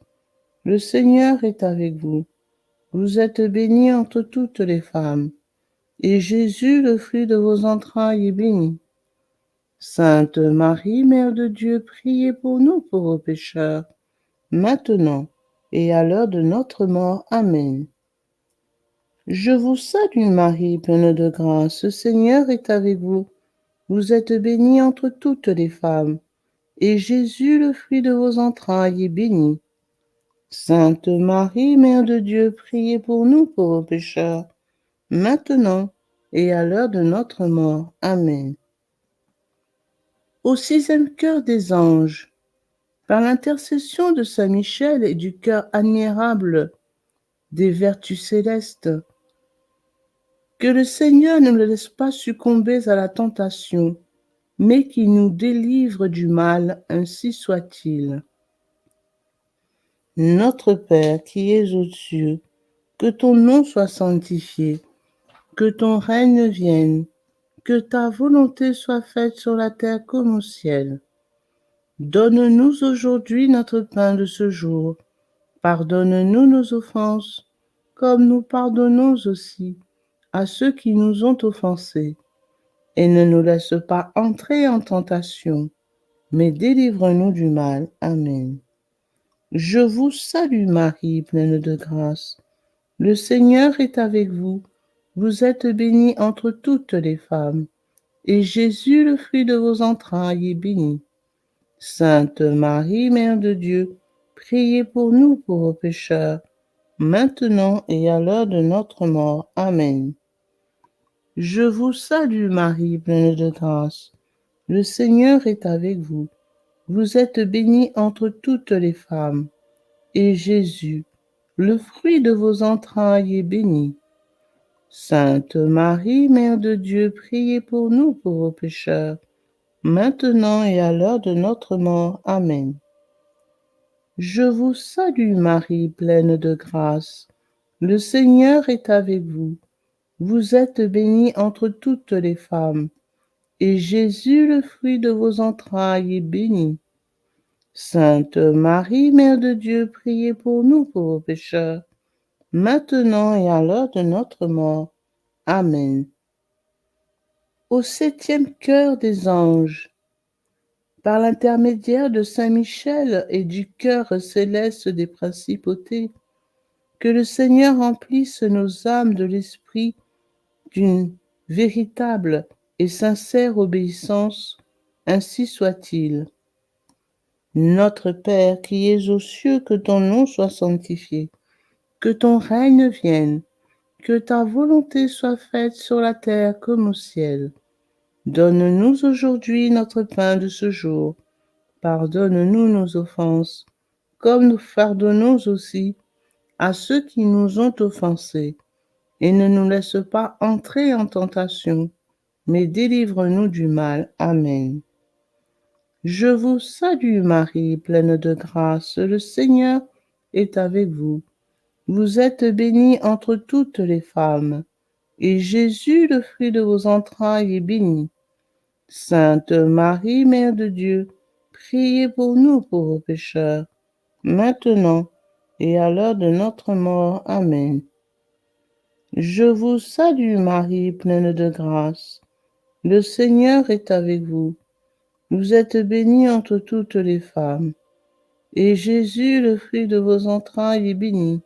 Le Seigneur est avec vous. Vous êtes bénie entre toutes les femmes, et Jésus, le fruit de vos entrailles, est béni. Sainte Marie, Mère de Dieu, priez pour nous pauvres pécheurs, maintenant et à l'heure de notre mort. Amen. Je vous salue Marie, pleine de grâce, le Seigneur est avec vous. Vous êtes bénie entre toutes les femmes, et Jésus, le fruit de vos entrailles, est béni. Sainte Marie, Mère de Dieu, priez pour nous pauvres pécheurs, maintenant et à l'heure de notre mort. Amen. Au sixième cœur des anges, par l'intercession de Saint Michel et du cœur admirable des vertus célestes, que le Seigneur ne nous laisse pas succomber à la tentation, mais qu'il nous délivre du mal, ainsi soit-il. Notre Père qui es aux cieux, que ton nom soit sanctifié, que ton règne vienne, que ta volonté soit faite sur la terre comme au ciel. Donne-nous aujourd'hui notre pain de ce jour. Pardonne-nous nos offenses, comme nous pardonnons aussi à ceux qui nous ont offensés. Et ne nous laisse pas entrer en tentation, mais délivre-nous du mal. Amen. Je vous salue Marie, pleine de grâce. Le Seigneur est avec vous. Vous êtes bénie entre toutes les femmes, et Jésus, le fruit de vos entrailles, est béni. Sainte Marie, Mère de Dieu, priez pour nous pauvres pécheurs, maintenant et à l'heure de notre mort. Amen. Je vous salue Marie, pleine de grâce. Le Seigneur est avec vous. Vous êtes bénie entre toutes les femmes, et Jésus, le fruit de vos entrailles, est béni. Sainte Marie, Mère de Dieu, priez pour nous pauvres pécheurs, maintenant et à l'heure de notre mort. Amen. Je vous salue Marie, pleine de grâce. Le Seigneur est avec vous. Vous êtes bénie entre toutes les femmes, et Jésus, le fruit de vos entrailles, est béni. Sainte Marie, Mère de Dieu, priez pour nous pauvres pécheurs, maintenant et à l'heure de notre mort. Amen. Au septième cœur des anges, par l'intermédiaire de Saint Michel et du cœur céleste des principautés, que le Seigneur remplisse nos âmes de l'esprit d'une véritable et sincère obéissance, ainsi soit-il. Notre Père qui es aux cieux, que ton nom soit sanctifié, que ton règne vienne, que ta volonté soit faite sur la terre comme au ciel. Donne-nous aujourd'hui notre pain de ce jour. Pardonne-nous nos offenses, comme nous pardonnons aussi à ceux qui nous ont offensés. Et ne nous laisse pas entrer en tentation, mais délivre-nous du mal. Amen. Je vous salue Marie, pleine de grâce, le Seigneur est avec vous. Vous êtes bénie entre toutes les femmes, et Jésus, le fruit de vos entrailles, est béni. Sainte Marie, Mère de Dieu, priez pour nous pauvres pécheurs, maintenant et à l'heure de notre mort. Amen. Je vous salue Marie, pleine de grâce. Le Seigneur est avec vous. Vous êtes bénie entre toutes les femmes, et Jésus, le fruit de vos entrailles, est béni.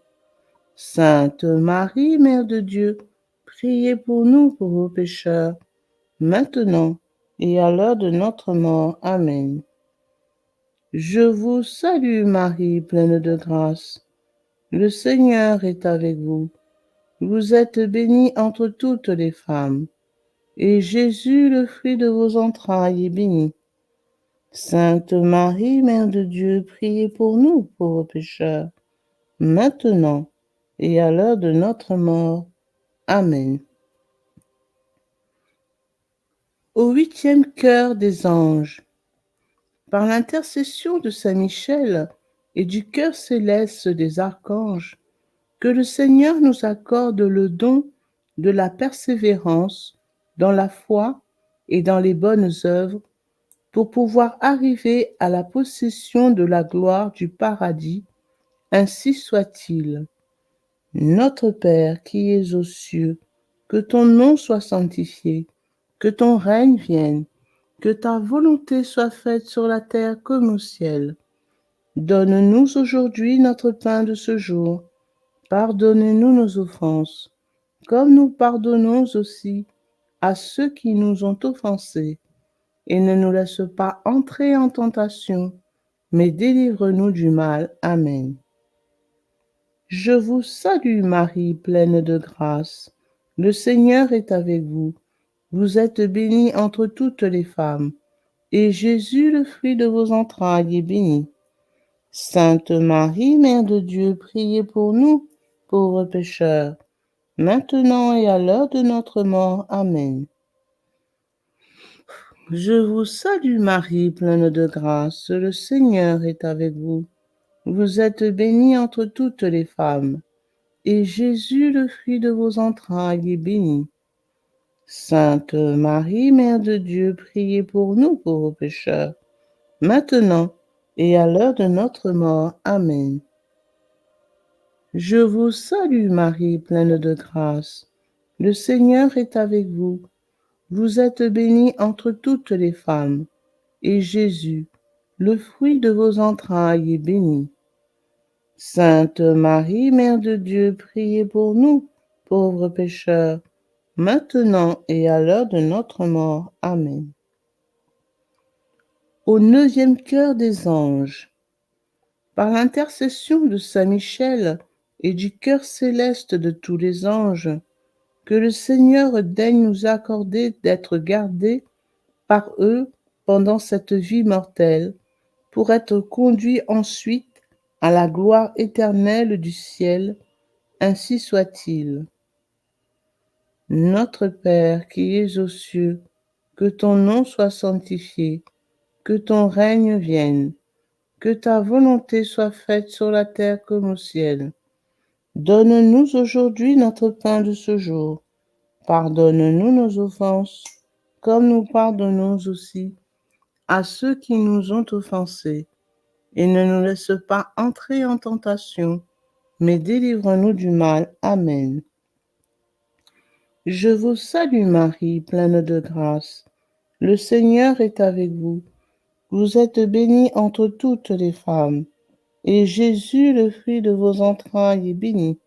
Sainte Marie, Mère de Dieu, priez pour nous pauvres pécheurs, maintenant et à l'heure de notre mort. Amen. Je vous salue Marie, pleine de grâce. Le Seigneur est avec vous. Vous êtes bénie entre toutes les femmes, et Jésus, le fruit de vos entrailles, est béni. Sainte Marie, Mère de Dieu, priez pour nous pauvres pécheurs, maintenant et à l'heure de notre mort. Amen. Au huitième cœur des anges, par l'intercession de Saint Michel et du cœur céleste des archanges, que le Seigneur nous accorde le don de la persévérance dans la foi et dans les bonnes œuvres pour pouvoir arriver à la possession de la gloire du paradis, ainsi soit-il. Notre Père qui es aux cieux, que ton nom soit sanctifié, que ton règne vienne, que ta volonté soit faite sur la terre comme au ciel. Donne-nous aujourd'hui notre pain de ce jour. Pardonne-nous nos offenses, comme nous pardonnons aussi à ceux qui nous ont offensés. Et ne nous laisse pas entrer en tentation, mais délivre-nous du mal. Amen. Je vous salue Marie, pleine de grâce. Le Seigneur est avec vous. Vous êtes bénie entre toutes les femmes, et Jésus, le fruit de vos entrailles, est béni. Sainte Marie, Mère de Dieu, priez pour nous, pauvres pécheurs, maintenant et à l'heure de notre mort. Amen. Je vous salue Marie, pleine de grâce. Le Seigneur est avec vous. Vous êtes bénie entre toutes les femmes, et Jésus, le fruit de vos entrailles, est béni. Sainte Marie, Mère de Dieu, priez pour nous pauvres pécheurs, maintenant et à l'heure de notre mort. Amen. Je vous salue Marie, pleine de grâce. Le Seigneur est avec vous. Vous êtes bénie entre toutes les femmes, et Jésus, le fruit de vos entrailles, est béni. Sainte Marie, Mère de Dieu, priez pour nous, pauvres pécheurs, maintenant et à l'heure de notre mort. Amen. Au 9e cœur des anges, par l'intercession de Saint Michel et du cœur céleste de tous les anges, que le Seigneur daigne nous accorder d'être gardés par eux pendant cette vie mortelle, pour être conduits ensuite à la gloire éternelle du ciel, ainsi soit-il. Notre Père qui es aux cieux, que ton nom soit sanctifié, que ton règne vienne, que ta volonté soit faite sur la terre comme au ciel. Donne-nous aujourd'hui notre pain de ce jour. Pardonne-nous nos offenses, comme nous pardonnons aussi à ceux qui nous ont offensés. Et ne nous laisse pas entrer en tentation, mais délivre-nous du mal. Amen. Je vous salue Marie, pleine de grâce. Le Seigneur est avec vous. Vous êtes bénie entre toutes les femmes, et Jésus, le fruit de vos entrailles, est béni.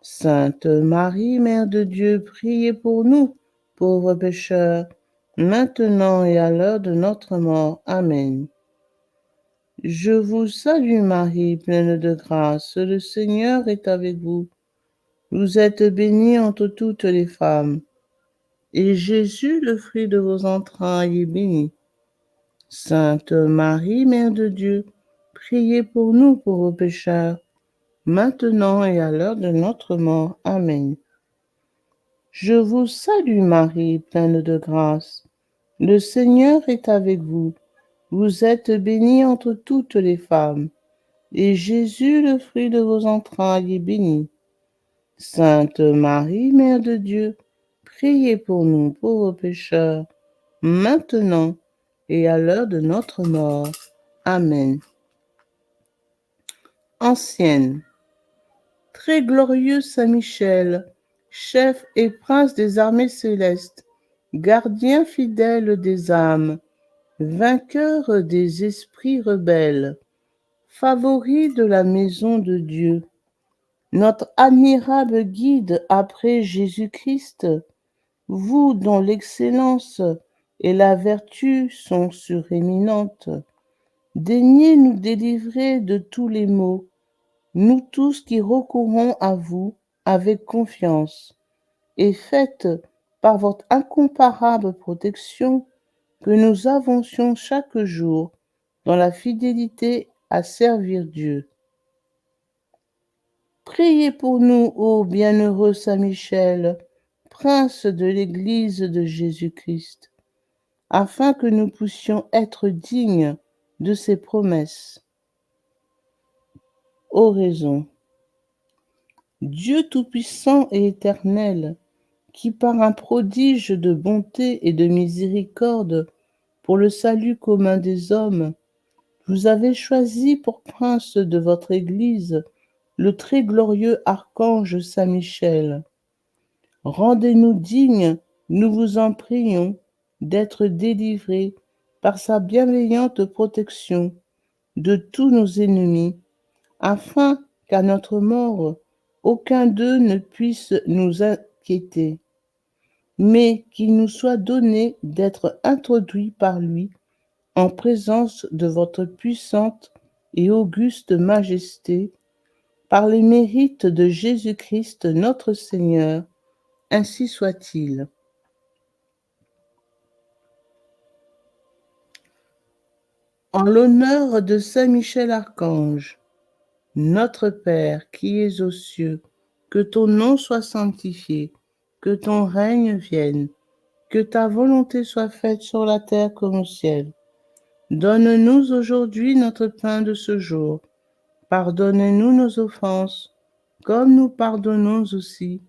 Sainte Marie, Mère de Dieu, priez pour nous, pauvres pécheurs, maintenant et à l'heure de notre mort. Amen. Je vous salue Marie, pleine de grâce. Le Seigneur est avec vous. Vous êtes bénie entre toutes les femmes, et Jésus, le fruit de vos entrailles, est béni. Sainte Marie, Mère de Dieu, priez pour nous pauvres pécheurs, maintenant et à l'heure de notre mort. Amen. Je vous salue Marie, pleine de grâce. Le Seigneur est avec vous. Vous êtes bénie entre toutes les femmes, et Jésus, le fruit de vos entrailles, est béni. Sainte Marie, Mère de Dieu, priez pour nous pauvres pécheurs, maintenant et à l'heure de notre mort. Amen. Ancienne. Très glorieux Saint Michel, chef et prince des armées célestes, gardien fidèle des âmes, vainqueur des esprits rebelles, favori de la maison de Dieu, notre admirable guide après Jésus-Christ, vous dont l'excellence et la vertu sont suréminentes, daignez nous délivrer de tous les maux, nous tous qui recourons à vous avec confiance, et faites, par votre incomparable protection, que nous avancions chaque jour dans la fidélité à servir Dieu. Priez pour nous, ô bienheureux Saint Michel, prince de l'Église de Jésus-Christ, afin que nous puissions être dignes de ses promesses. Oraison. Dieu tout-puissant et éternel, qui par un prodige de bonté et de miséricorde pour le salut commun des hommes, vous avez choisi pour prince de votre Église le très glorieux archange Saint Michel. Rendez-nous dignes, nous vous en prions, d'être délivrés par sa bienveillante protection de tous nos ennemis, afin qu'à notre mort, aucun d'eux ne puisse nous inquiéter, mais qu'il nous soit donné d'être introduits par lui en présence de votre puissante et auguste majesté, par les mérites de Jésus-Christ notre Seigneur, ainsi soit-il. En l'honneur de Saint Michel Archange, notre Père qui es aux cieux, que ton nom soit sanctifié, que ton règne vienne, que ta volonté soit faite sur la terre comme au ciel. Donne-nous aujourd'hui notre pain de ce jour. Pardonne-nous nos offenses, comme nous pardonnons aussi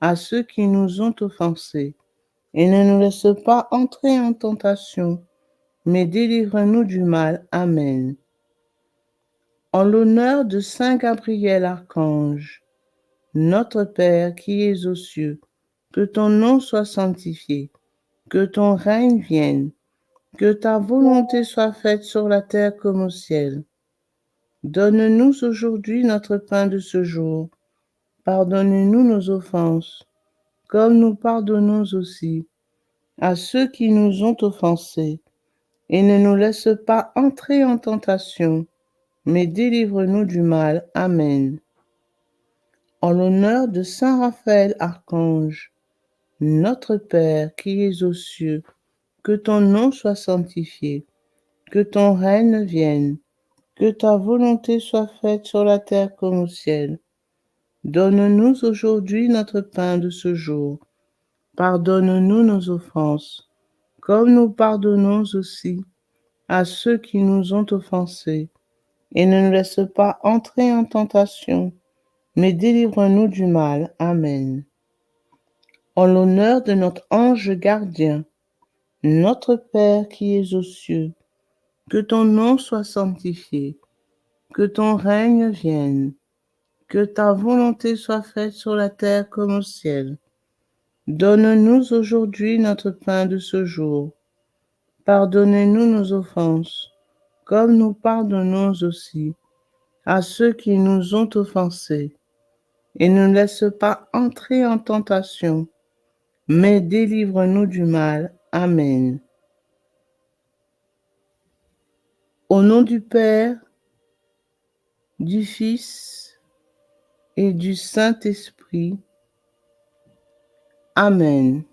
à ceux qui nous ont offensés. Et ne nous laisse pas entrer en tentation, mais délivre-nous du mal. Amen. En l'honneur de Saint Gabriel Archange, notre Père qui es aux cieux, que ton nom soit sanctifié, que ton règne vienne, que ta volonté soit faite sur la terre comme au ciel. Donne-nous aujourd'hui notre pain de ce jour. Pardonne-nous nos offenses, comme nous pardonnons aussi à ceux qui nous ont offensés. Et ne nous laisse pas entrer en tentation, mais délivre-nous du mal. Amen. En l'honneur de Saint Raphaël Archange, notre Père qui es aux cieux, que ton nom soit sanctifié, que ton règne vienne, que ta volonté soit faite sur la terre comme au ciel. Donne-nous aujourd'hui notre pain de ce jour. Pardonne-nous nos offenses, comme nous pardonnons aussi à ceux qui nous ont offensés. Et ne nous laisse pas entrer en tentation, mais délivre-nous du mal. Amen. En l'honneur de notre ange gardien, notre Père qui es aux cieux, que ton nom soit sanctifié, que ton règne vienne, que ta volonté soit faite sur la terre comme au ciel. Donne-nous aujourd'hui notre pain de ce jour. Pardonnez-nous nos offenses, comme nous pardonnons aussi à ceux qui nous ont offensés. Et ne nous laisse pas entrer en tentation, mais délivre-nous du mal. Amen. Au nom du Père, du Fils et du Saint-Esprit. Amen.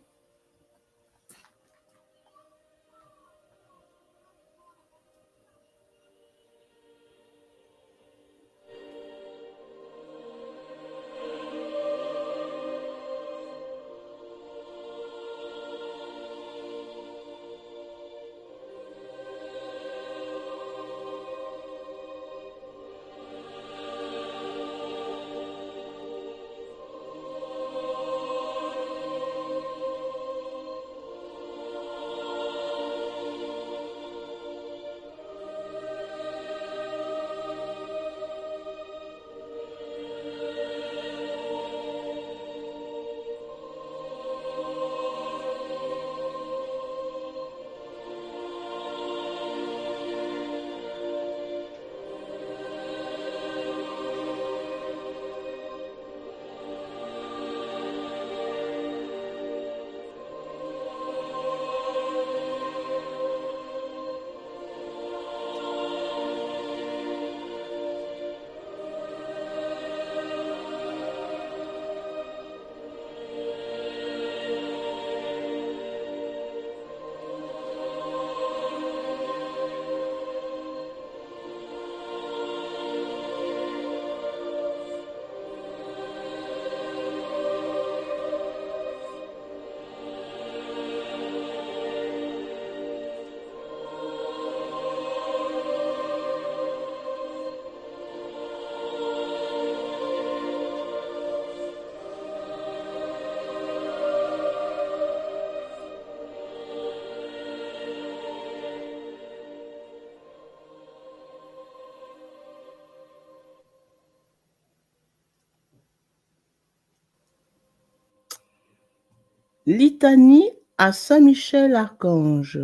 Litanie à Saint Michel Archange.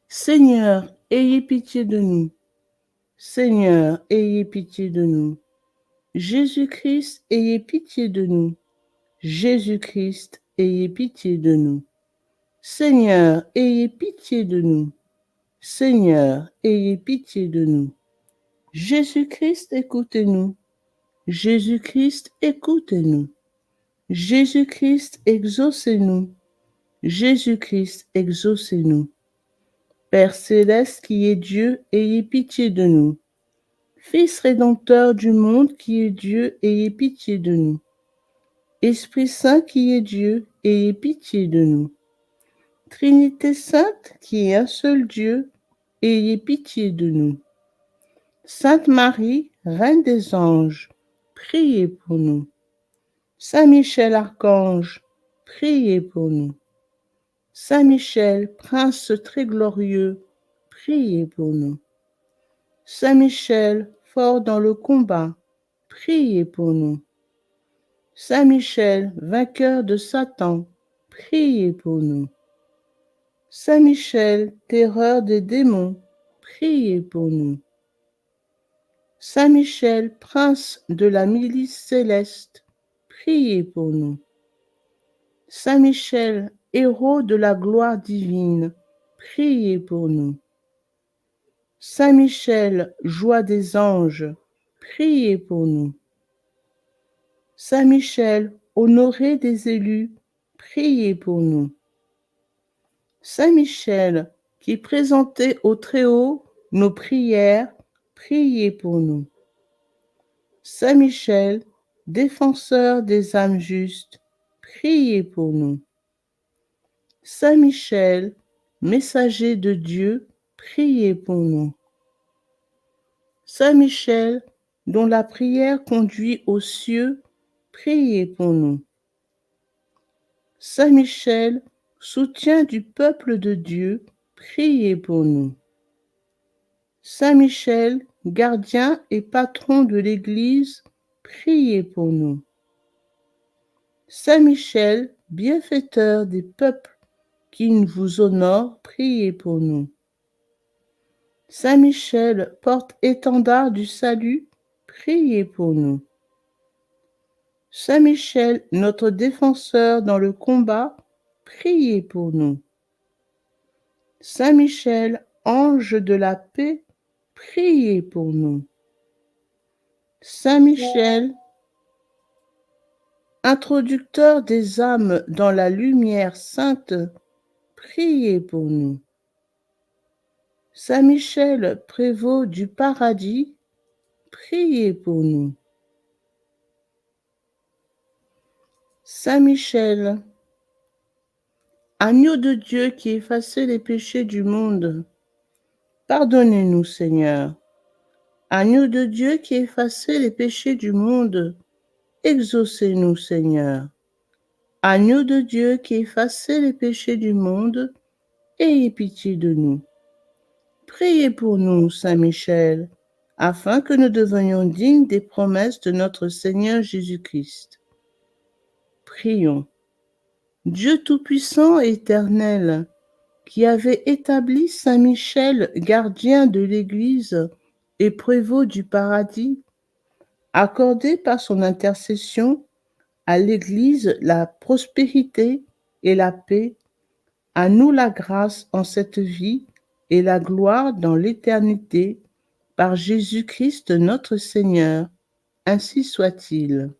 Seigneur, ayez pitié de nous. Seigneur, ayez pitié de nous. Jésus-Christ, ayez pitié de nous. Jésus-Christ, ayez pitié de nous. Seigneur, ayez pitié de nous. Seigneur, ayez pitié de nous. Jésus-Christ, écoutez-nous. Jésus-Christ, écoutez-nous. Jésus-Christ, exaucez-nous. Jésus-Christ, exaucez-nous. Père céleste qui est Dieu, ayez pitié de nous. Fils rédempteur du monde qui est Dieu, ayez pitié de nous. Esprit Saint qui est Dieu, ayez pitié de nous. Trinité sainte qui est un seul Dieu, ayez pitié de nous. Sainte Marie, Reine des anges, priez pour nous. Saint Michel Archange, priez pour nous. Saint Michel, Prince très glorieux, priez pour nous. Saint Michel, fort dans le combat, priez pour nous. Saint Michel, vainqueur de Satan, priez pour nous. Saint Michel, terreur des démons, priez pour nous. Saint Michel, prince de la milice céleste, priez pour nous. Saint Michel, héros de la gloire divine, priez pour nous. Saint Michel, joie des anges, priez pour nous. Saint Michel, honoré des élus, priez pour nous. Saint Michel, qui présentait au Très-Haut nos prières, priez pour nous. Saint Michel, défenseur des âmes justes, priez pour nous. Saint Michel, messager de Dieu, priez pour nous. Saint Michel, dont la prière conduit aux cieux, priez pour nous. Saint Michel, soutien du peuple de Dieu, priez pour nous. Saint Michel, gardien et patron de l'Église, priez pour nous. Saint Michel, bienfaiteur des peuples qui vous honorent, priez pour nous. Saint Michel, porte-étendard du salut, priez pour nous. Saint Michel, notre défenseur dans le combat, priez pour nous. Saint Michel, ange de la paix, priez pour nous. Saint Michel, introducteur des âmes dans la lumière sainte, priez pour nous. Saint Michel, prévôt du paradis, priez pour nous. Saint Michel, agneau de Dieu qui effacez les péchés du monde, pardonnez-nous, Seigneur. Agneau de Dieu qui effacez les péchés du monde, exaucez-nous, Seigneur. Agneau de Dieu qui effacez les péchés du monde, ayez pitié de nous. Priez pour nous, Saint Michel, afin que nous devenions dignes des promesses de notre Seigneur Jésus-Christ. Prions. Dieu Tout-Puissant et Éternel, qui avait établi Saint Michel, gardien de l'Église et prévôt du paradis, accordez par son intercession à l'Église la prospérité et la paix, à nous la grâce en cette vie et la gloire dans l'éternité, par Jésus-Christ notre Seigneur. Ainsi soit-il.